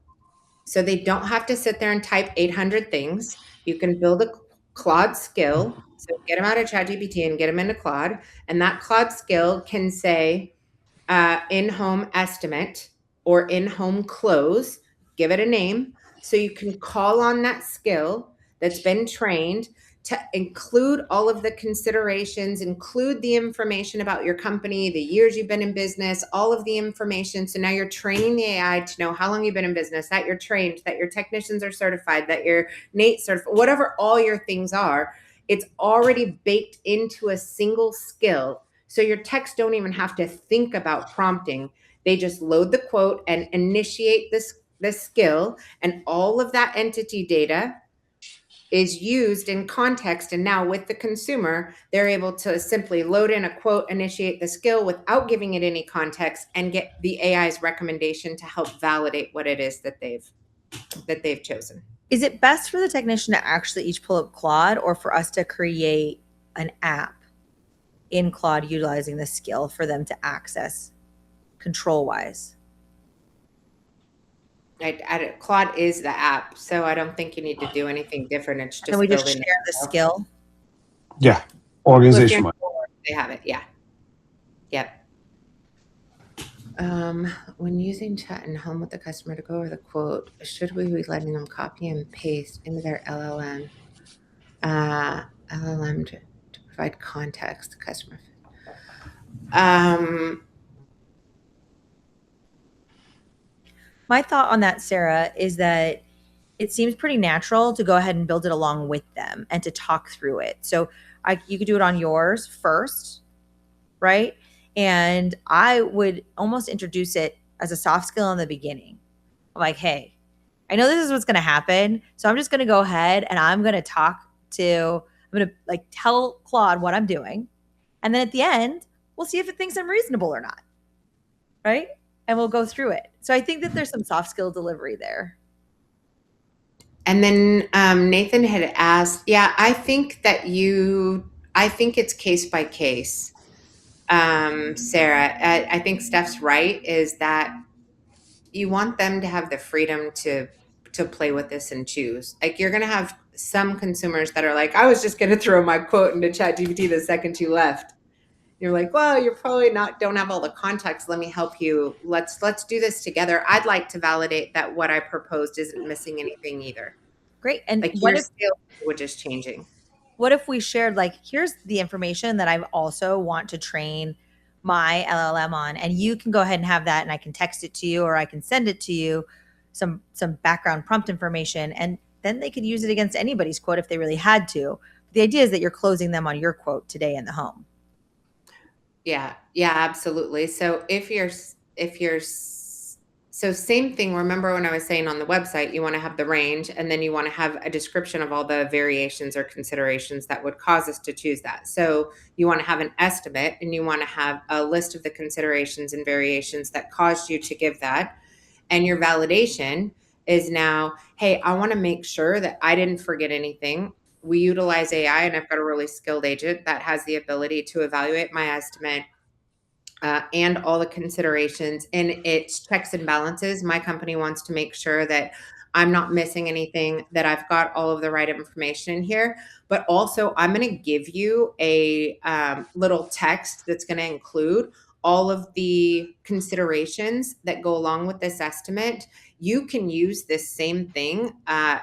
Speaker 1: so they don't have to sit there and type 800 things. You can build a Claude skill. So get them out of ChatGPT and get them into Claude. And that Claude skill can say in-home estimate or in-home close, give it a name. So you can call on that skill that's been trained to include all of the considerations, include the information about your company, the years you've been in business, all of the information. So now you're training the AI to know how long you've been in business, that you're trained, that your technicians are certified, that you're NATE certified, whatever all your things are, it's already baked into a single skill. So your techs don't even have to think about prompting. They just load the quote and initiate this skill, and all of that entity data is used in context. And now with the consumer, they're able to simply load in a quote, initiate the skill without giving it any context, and get the AI's recommendation to help validate what it is that they've chosen.
Speaker 3: Is it best for the technician to actually each pull up Claude, or for us to create an app in Claude utilizing the skill for them to access control-wise?
Speaker 1: Claude is the app, so I don't think you need to do anything different. It's just
Speaker 3: Can we just
Speaker 1: building
Speaker 3: share the skill?
Speaker 2: Yeah,
Speaker 1: Well, if
Speaker 2: organization.
Speaker 1: you're they have it. Yeah. Yep. When using chat and home with the customer to go over the quote, should we be letting them copy and paste into their LLM? LLM to provide context to customer.
Speaker 3: My thought on that, Sarah, is that it seems pretty natural to go ahead and build it along with them and to talk through it. So you could do it on yours first, right? And I would almost introduce it as a soft skill in the beginning. Like, hey, I know this is what's going to happen. So I'm just going to go ahead and I'm going to tell Claude what I'm doing. And then at the end, we'll see if it thinks I'm reasonable or not. Right? And we'll go through it. So I think that there's some soft skill delivery there.
Speaker 1: And then Nathan had asked, I think it's case by case. Sarah, I think Steph's right, is that you want them to have the freedom to play with this and choose. Like, you're going to have some consumers that are like, I was just going to throw my quote into ChatGPT the second you left. You're like, well, you're probably don't have all the context. Let me help you. Let's do this together. I'd like to validate that what I proposed isn't missing anything either.
Speaker 3: Great. And
Speaker 1: like, what if language is changing?
Speaker 3: What if we shared, like, here's the information that I also want to train my LLM on, and you can go ahead and have that, and I can text it to you, or I can send it to you, some background prompt information, and then they could use it against anybody's quote if they really had to. The idea is that you're closing them on your quote today in the home.
Speaker 1: Yeah, absolutely. So so same thing. Remember when I was saying on the website, you want to have the range, and then you want to have a description of all the variations or considerations that would cause us to choose that. So you want to have an estimate, and you want to have a list of the considerations and variations that caused you to give that. And your validation is now, hey, I want to make sure that I didn't forget anything. We utilize AI, and I've got a really skilled agent that has the ability to evaluate my estimate and all the considerations in its checks and balances. My company wants to make sure that I'm not missing anything, that I've got all of the right information in here. But also, I'm going to give you a little text that's going to include all of the considerations that go along with this estimate. You can use this same thing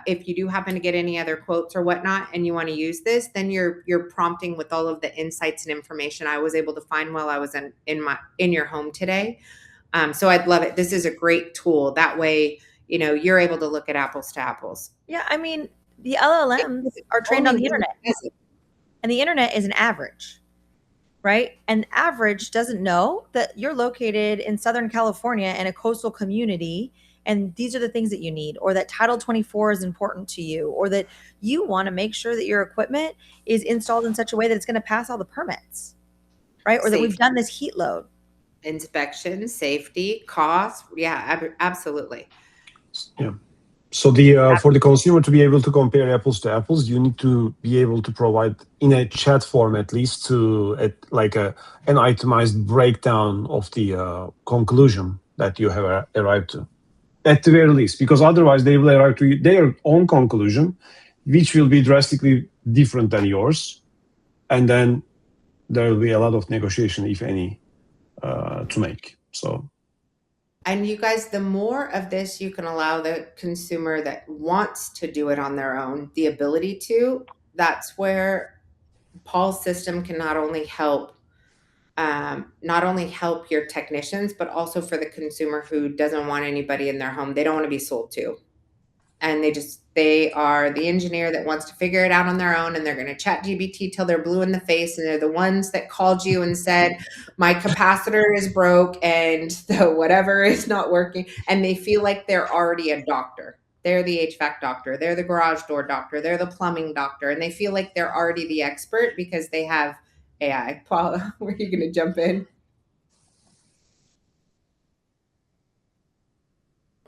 Speaker 1: if you do happen to get any other quotes or whatnot, and you want to use this. Then you're prompting with all of the insights and information I was able to find while I was in your home today. So I'd love it. This is a great tool. That way, you're able to look at apples to apples.
Speaker 3: Yeah, I mean, the LLMs are trained on the internet, and the internet is an average. Right? And average doesn't know that you're located in Southern California in a coastal community, and these are the things that you need, or that Title 24 is important to you, or that you want to make sure that your equipment is installed in such a way that it's going to pass all the permits, right? Or that we've done this heat load.
Speaker 1: Inspection, safety, cost. Yeah, absolutely.
Speaker 2: Yeah. So for the consumer to be able to compare apples to apples, you need to be able to provide, in a chat form at least, an itemized breakdown of the conclusion that you have arrived to, at the very least, because otherwise they will arrive to their own conclusion, which will be drastically different than yours, and then there will be a lot of negotiation, if any, to make. So.
Speaker 1: And you guys, the more of this you can allow the consumer that wants to do it on their own, the ability to, that's where Paul's system can not only help your technicians, but also for the consumer who doesn't want anybody in their home. They don't want to be sold to. And They are the engineer that wants to figure it out on their own, and they're going to ChatGPT till they're blue in the face. And they're the ones that called you and said, my capacitor is broke and the whatever is not working. And they feel like they're already a doctor. They're the HVAC doctor. They're the garage door doctor. They're the plumbing doctor. And they feel like they're already the expert because they have AI. Paul, were you going to jump in?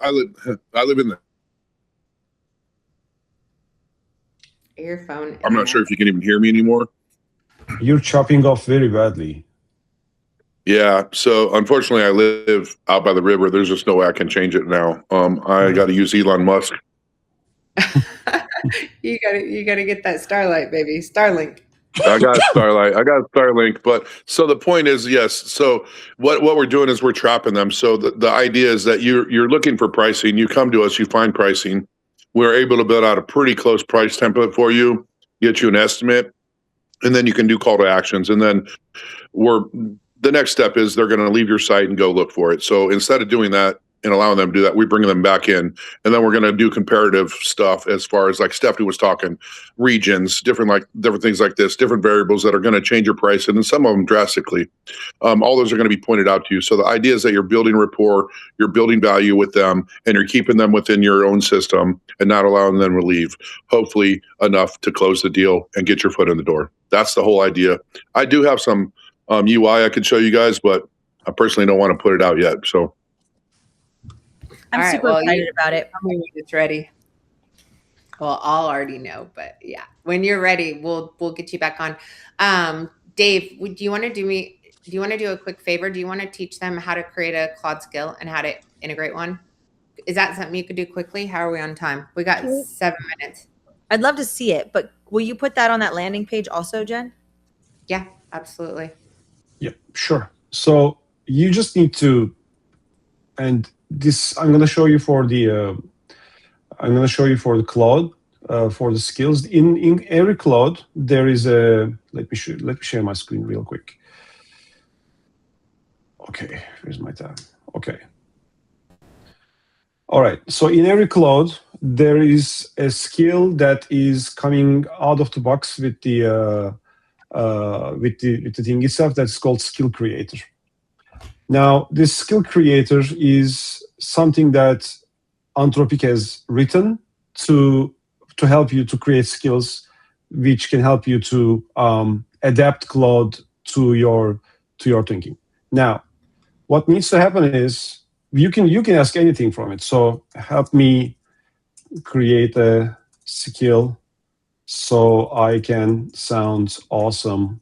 Speaker 5: I live in the
Speaker 1: Earphone.
Speaker 5: I'm not sure if you can even hear me anymore.
Speaker 2: You're chopping off very badly.
Speaker 5: Yeah. So unfortunately I live out by the river. There's just no way I can change it now. I got to use Elon Musk.
Speaker 1: You gotta get that Starlight, baby. Starlink.
Speaker 5: I got Starlight. I got Starlink. But so the point is, yes. So what we're doing is we're trapping them. So the idea is that you're looking for pricing. You come to us, you find pricing. We're able to build out a pretty close price template for you, get you an estimate, and then you can do call to actions. And then the next step is they're going to leave your site and go look for it. So instead of doing that and allowing them to do that, we bring them back in, and then we're going to do comparative stuff as far as like Stephanie was talking, regions, different things like this, different variables that are going to change your price, and then some of them drastically. All those are going to be pointed out to you. So the idea is that you're building rapport, you're building value with them, and you're keeping them within your own system and not allowing them to leave, hopefully enough to close the deal and get your foot in the door. That's the whole idea. I do have some UI I could show you guys, but I personally don't want to put it out yet. So
Speaker 3: I'm super excited about it.
Speaker 1: Tell me when it's ready. Well, I'll already know, but yeah, when you're ready, we'll get you back on. Dave, do you want to do a quick favor? Do you want to teach them how to create a Claude skill and how to integrate one? Is that something you could do quickly? How are we on time? We got 7 minutes.
Speaker 3: I'd love to see it, but will you put that on that landing page also, Jen?
Speaker 1: Yeah, absolutely.
Speaker 2: Yeah, sure. So you just need to, and this I'm going to show you for the Claude for the skills. In every Claude there is a let me share my screen real quick. Okay, here's my tab. Okay. All right. So in every Claude there is a skill that is coming out of the box with the thing itself that's called skill creator. Now, this skill creator is something that Anthropic has written to help you to create skills which can help you to adapt Claude to your thinking. Now, what needs to happen is you can ask anything from it. So help me create a skill so I can sound awesome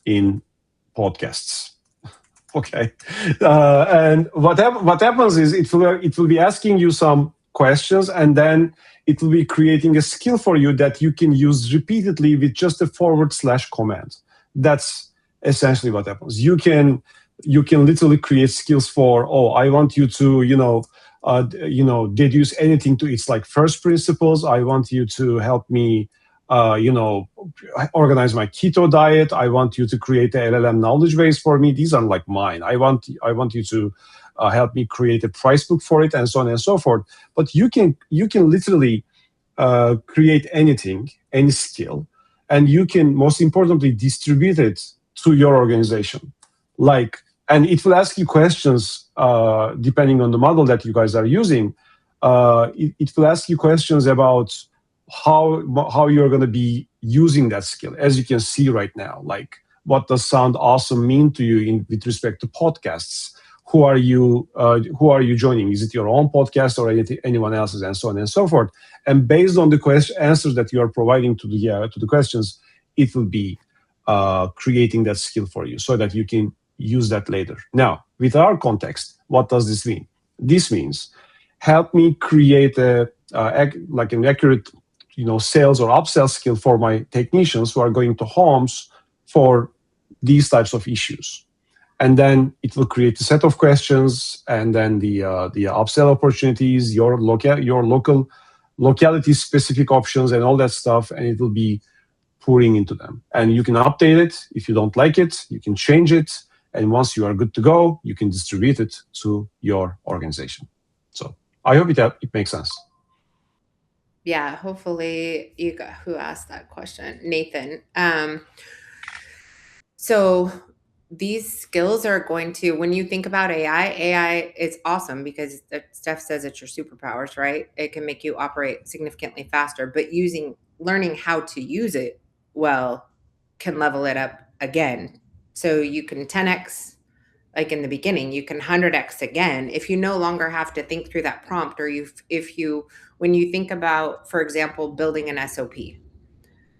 Speaker 2: in podcasts. Okay, and what happens is it will be asking you some questions, and then it will be creating a skill for you that you can use repeatedly with just a / command. That's essentially what happens. You can literally create skills for, I want you to deduce anything to its like first principles. I want you to help me organize my keto diet. I want you to create a LLM knowledge base for me. These are like mine. I want you to help me create a price book for it, and so on and so forth. But you can literally create anything, any skill, and you can, most importantly, distribute it to your organization. And it will ask you questions depending on the model that you guys are using. It will ask you questions about how you're going to be using that skill. As you can see right now, like, what does sound awesome mean to you with respect to podcasts? Who are you joining? Is it your own podcast or anyone else's, and so on and so forth? And based on the answers that you are providing to the questions, it will be creating that skill for you so that you can use that later. Now, with our context, what does this mean? This means help me create an accurate sales or upsell skill for my technicians who are going to homes for these types of issues. And then it will create a set of questions, and then the upsell opportunities, your local locality specific options and all that stuff, and it will be pouring into them. And you can update it. If you don't like it, you can change it. And once you are good to go, you can distribute it to your organization. So I hope it makes sense.
Speaker 1: Yeah, hopefully you got who asked that question, Nathan. So these skills are going to, when you think about AI is awesome because Steph says it's your superpowers, right? It can make you operate significantly faster, but learning how to use it well can level it up again. So you can 10x like in the beginning, you can 100x again if you no longer have to think through that prompt, or when you think about, for example, building an SOP.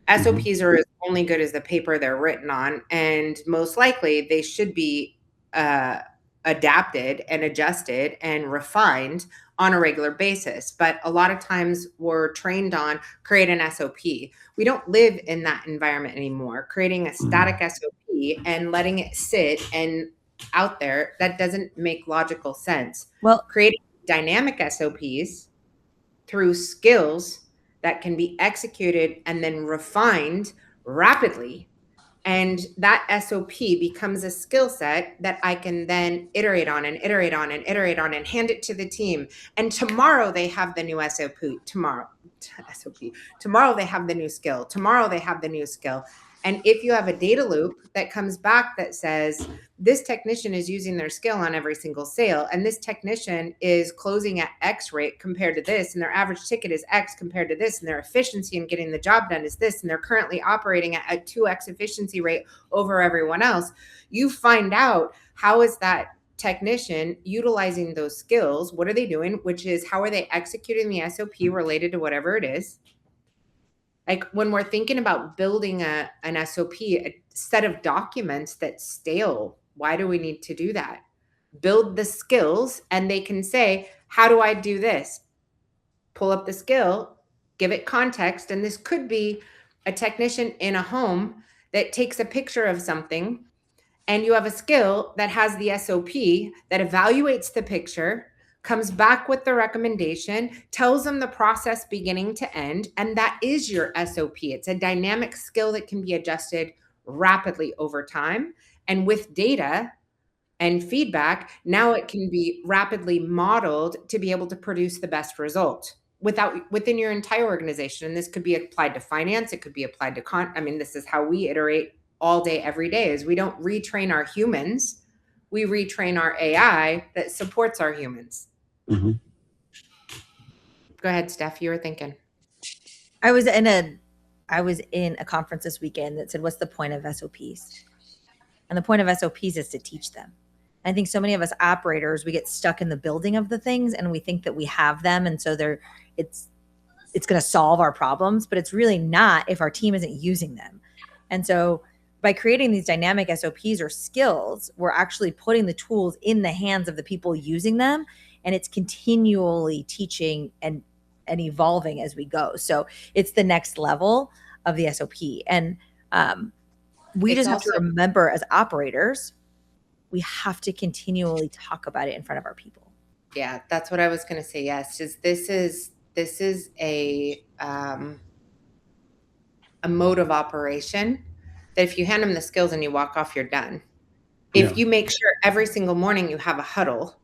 Speaker 1: SOPs are only good as the paper they're written on, and most likely they should be uh, adapted and adjusted and refined on a regular basis. But a lot of times we're trained on create an SOP. We don't live in that environment anymore. Creating a static SOP and letting it sit and out there, that doesn't make logical sense.
Speaker 3: Well,
Speaker 1: Creating dynamic SOPs through skills that can be executed and then refined rapidly. And that SOP becomes a skill set that I can then iterate on and iterate on and iterate on and hand it to the team. And tomorrow they have the new SOP. Tomorrow they have the new skill. Tomorrow they have the new skill. And if you have a data loop that comes back that says, this technician is using their skill on every single sale, and this technician is closing at X rate compared to this, and their average ticket is X compared to this, and their efficiency in getting the job done is this, and they're currently operating at a 2X efficiency rate over everyone else, you find out how is that technician utilizing those skills? What are they doing? Which is, how are they executing the SOP related to whatever it is? Like when we're thinking about building an SOP, a set of documents that's stale, why do we need to do that? Build the skills and they can say, how do I do this? Pull up the skill, give it context. And this could be a technician in a home that takes a picture of something, and you have a skill that has the SOP that evaluates the picture, comes back with the recommendation, tells them the process beginning to end, and that is your SOP. It's a dynamic skill that can be adjusted rapidly over time. And with data and feedback, now it can be rapidly modeled to be able to produce the best result within your entire organization. And this could be applied to finance. It could be applied to this is how we iterate all day, every day, is we don't retrain our humans. We retrain our AI that supports our humans.
Speaker 2: Mm-hmm.
Speaker 1: Go ahead, Steph. You were thinking.
Speaker 3: I was in a conference this weekend that said, what's the point of SOPs? And the point of SOPs is to teach them. I think so many of us operators, we get stuck in the building of the things and we think that we have them. And so it's going to solve our problems, but it's really not if our team isn't using them. And so by creating these dynamic SOPs or skills, we're actually putting the tools in the hands of the people using them. And it's continually teaching and evolving as we go. So it's the next level of the SOP. And we just have to remember as operators, we have to continually talk about it in front of our people.
Speaker 1: Yeah, that's what I was going to say. Yes, this is a mode of operation that if you hand them the skills and you walk off, you're done. If you make sure every single morning you have a huddle,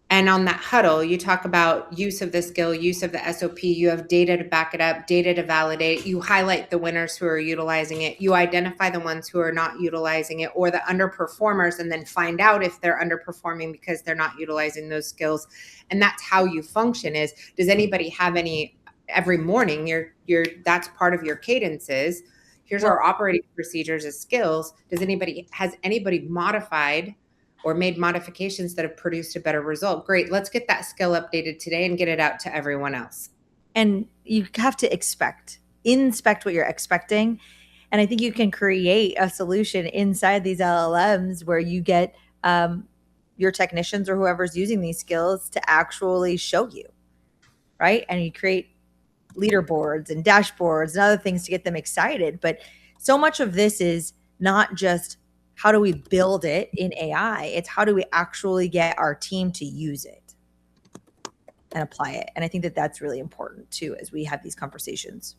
Speaker 1: and on that huddle, you talk about use of the skill, use of the SOP, you have data to back it up, data to validate, you highlight the winners who are utilizing it, you identify the ones who are not utilizing it, or the underperformers, and then find out if they're underperforming because they're not utilizing those skills. And that's how you function. Does anybody have every morning, that's part of your cadences. Here's our operating procedures as skills. Has anybody modified or made modifications that have produced a better result? Great. Let's get that skill updated today and get it out to everyone else.
Speaker 3: And you have to inspect what you're expecting. And I think you can create a solution inside these LLMs where you get your technicians or whoever's using these skills to actually show you, right? And you create leaderboards and dashboards and other things to get them excited. But so much of this is not just how do we build it in AI? It's how do we actually get our team to use it and apply it? And I think that that's really important too, as we have these conversations.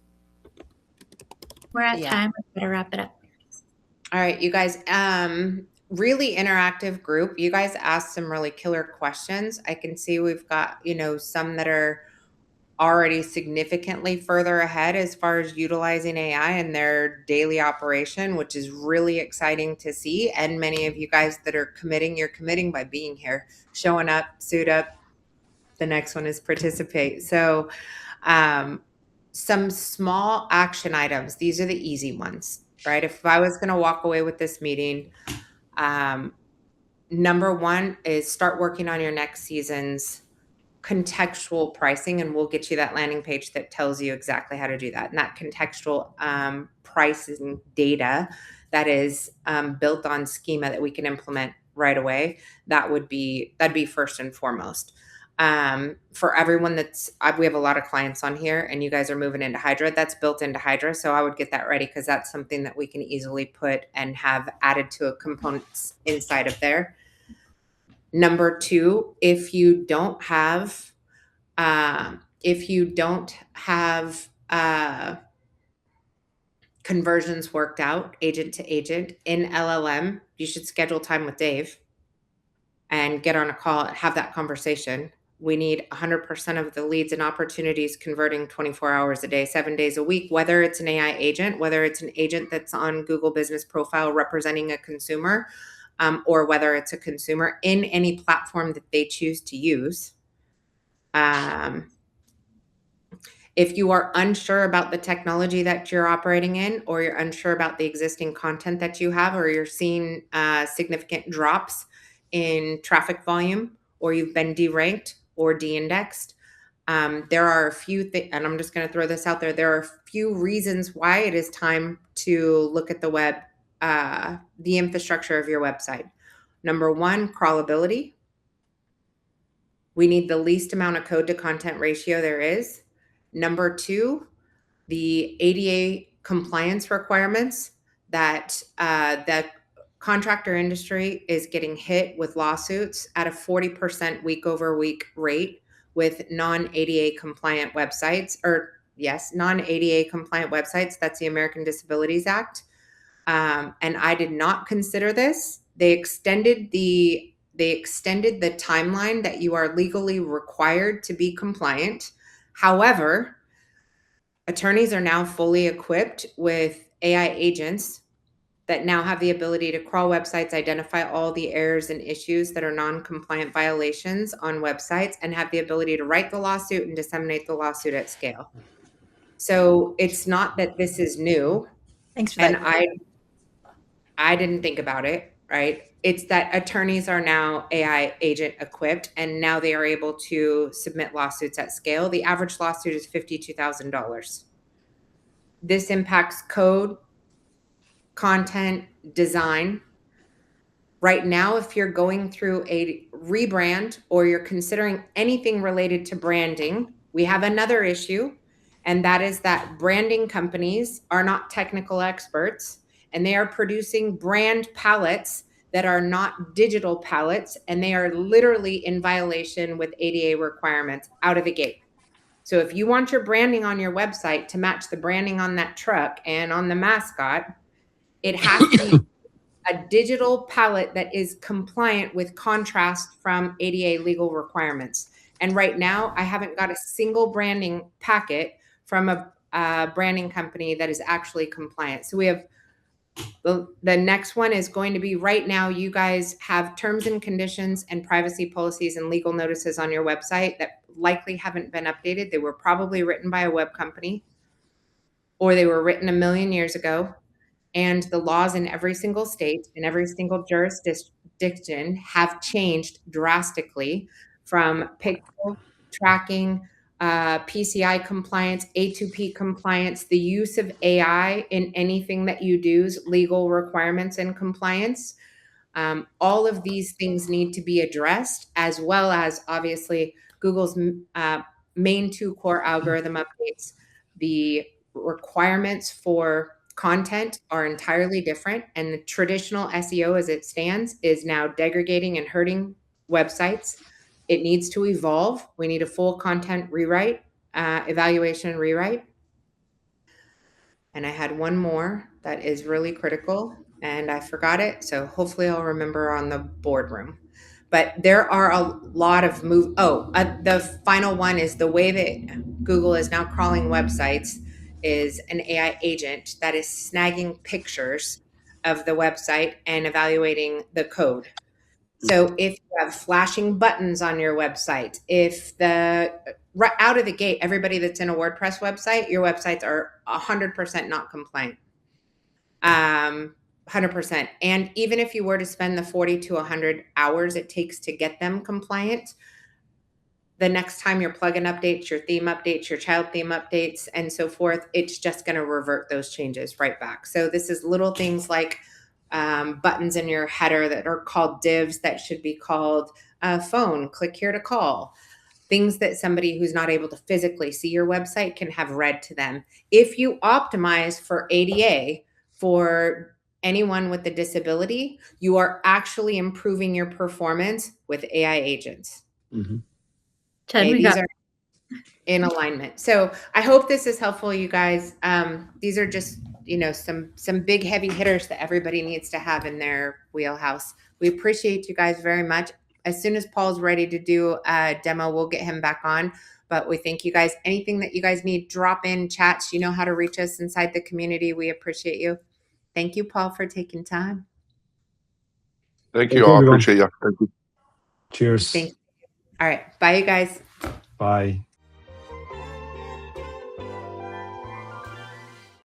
Speaker 6: We're at time. We better wrap it up.
Speaker 1: All right, you guys, really interactive group. You guys asked some really killer questions. I can see we've got, some that are already significantly further ahead as far as utilizing AI in their daily operation, which is really exciting to see. And many of you guys that are committing, you're committing by being here, showing up, suit up. The next one is participate. So some small action items. These are the easy ones, right? If I was going to walk away with this meeting, number one is start working on your next season's contextual pricing, and we'll get you that landing page that tells you exactly how to do that. And that contextual pricing data that is built on schema that we can implement right away, that'd be first and foremost. For everyone we have a lot of clients on here and you guys are moving into Hydra, that's built into Hydra. So I would get that ready because that's something that we can easily put and have added to components inside of there. Number two, if you don't have conversions worked out agent to agent in LLM, you should schedule time with Dave and get on a call and have that conversation. We need 100% of the leads and opportunities converting 24 hours a day, 7 days a week, whether it's an AI agent, whether it's an agent that's on Google Business Profile representing a consumer, or whether it's a consumer in any platform that they choose to use. If you are unsure about the technology that you're operating in, or you're unsure about the existing content that you have, or you're seeing significant drops in traffic volume, or you've been deranked or de-indexed, there are a few things, and I'm just going to throw this out there. There are a few reasons why it is time to look at the web, the infrastructure of your website. Number one, crawlability. We need the least amount of code to content ratio there is. Number two, the ADA compliance requirements that the contractor industry is getting hit with lawsuits at a 40% week over week rate with non-ADA compliant websites, non-ADA compliant websites. That's the American Disabilities Act. And I did not consider this. They extended the timeline that you are legally required to be compliant. However, attorneys are now fully equipped with AI agents that now have the ability to crawl websites, identify all the errors and issues that are non-compliant violations on websites, and have the ability to write the lawsuit and disseminate the lawsuit at scale. So it's not that this is new.
Speaker 3: Thanks for that.
Speaker 1: And I didn't think about it, right? It's that attorneys are now AI agent equipped, and now they are able to submit lawsuits at scale. The average lawsuit is $52,000. This impacts code, content, design. Right now, if you're going through a rebrand or you're considering anything related to branding, we have another issue, and that is that branding companies are not technical experts, and they are producing brand palettes that are not digital palettes, and they are literally in violation with ADA requirements out of the gate. So if you want your branding on your website to match the branding on that truck and on the mascot, it has to be a digital palette that is compliant with contrast from ADA legal requirements. And right now, I haven't got a single branding packet from a branding company that is actually compliant. So we have the next one is going to be right now, you guys have terms and conditions and privacy policies and legal notices on your website that likely haven't been updated. They were probably written by a web company, or they were written a million years ago. And the laws in every single state and every single jurisdiction have changed drastically from pixel tracking, PCI compliance, A2P compliance, the use of AI in anything that you do, legal requirements and compliance. All of these things need to be addressed, as well as obviously Google's main two core algorithm updates. The requirements for content are entirely different, and the traditional SEO as it stands is now degrading and hurting websites. It needs to evolve. We need a full content rewrite, evaluation and rewrite. And I had one more that is really critical, and I forgot it. So hopefully I'll remember on the boardroom. But there are a lot of the final one is the way that Google is now crawling websites is an AI agent that is snagging pictures of the website and evaluating the code. So if you have flashing buttons on your website, if right out of the gate, everybody that's in a WordPress website, your websites are 100% not compliant. 100%. And even if you were to spend the 40 to 100 hours it takes to get them compliant, the next time your plugin updates, your theme updates, your child theme updates, and so forth, it's just going to revert those changes right back. So this is little things like buttons in your header that are called divs that should be called phone, click here to call. Things that somebody who's not able to physically see your website can have read to them. If you optimize for ADA for anyone with a disability, you are actually improving your performance with AI agents.
Speaker 2: Mm-hmm.
Speaker 1: Okay, these are in alignment. So I hope this is helpful, you guys. These are just, some big heavy hitters that everybody needs to have in their wheelhouse. We appreciate you guys very much. As soon as Paul's ready to do a demo, we'll get him back on. But we thank you guys. Anything that you guys need, drop in chats. You know how to reach us inside the community. We appreciate you. Thank you, Paul, for taking time.
Speaker 5: Thank you all.
Speaker 2: Everyone.
Speaker 5: Appreciate you. Thank you.
Speaker 2: Cheers.
Speaker 1: Thank you. All right. Bye, you guys.
Speaker 2: Bye.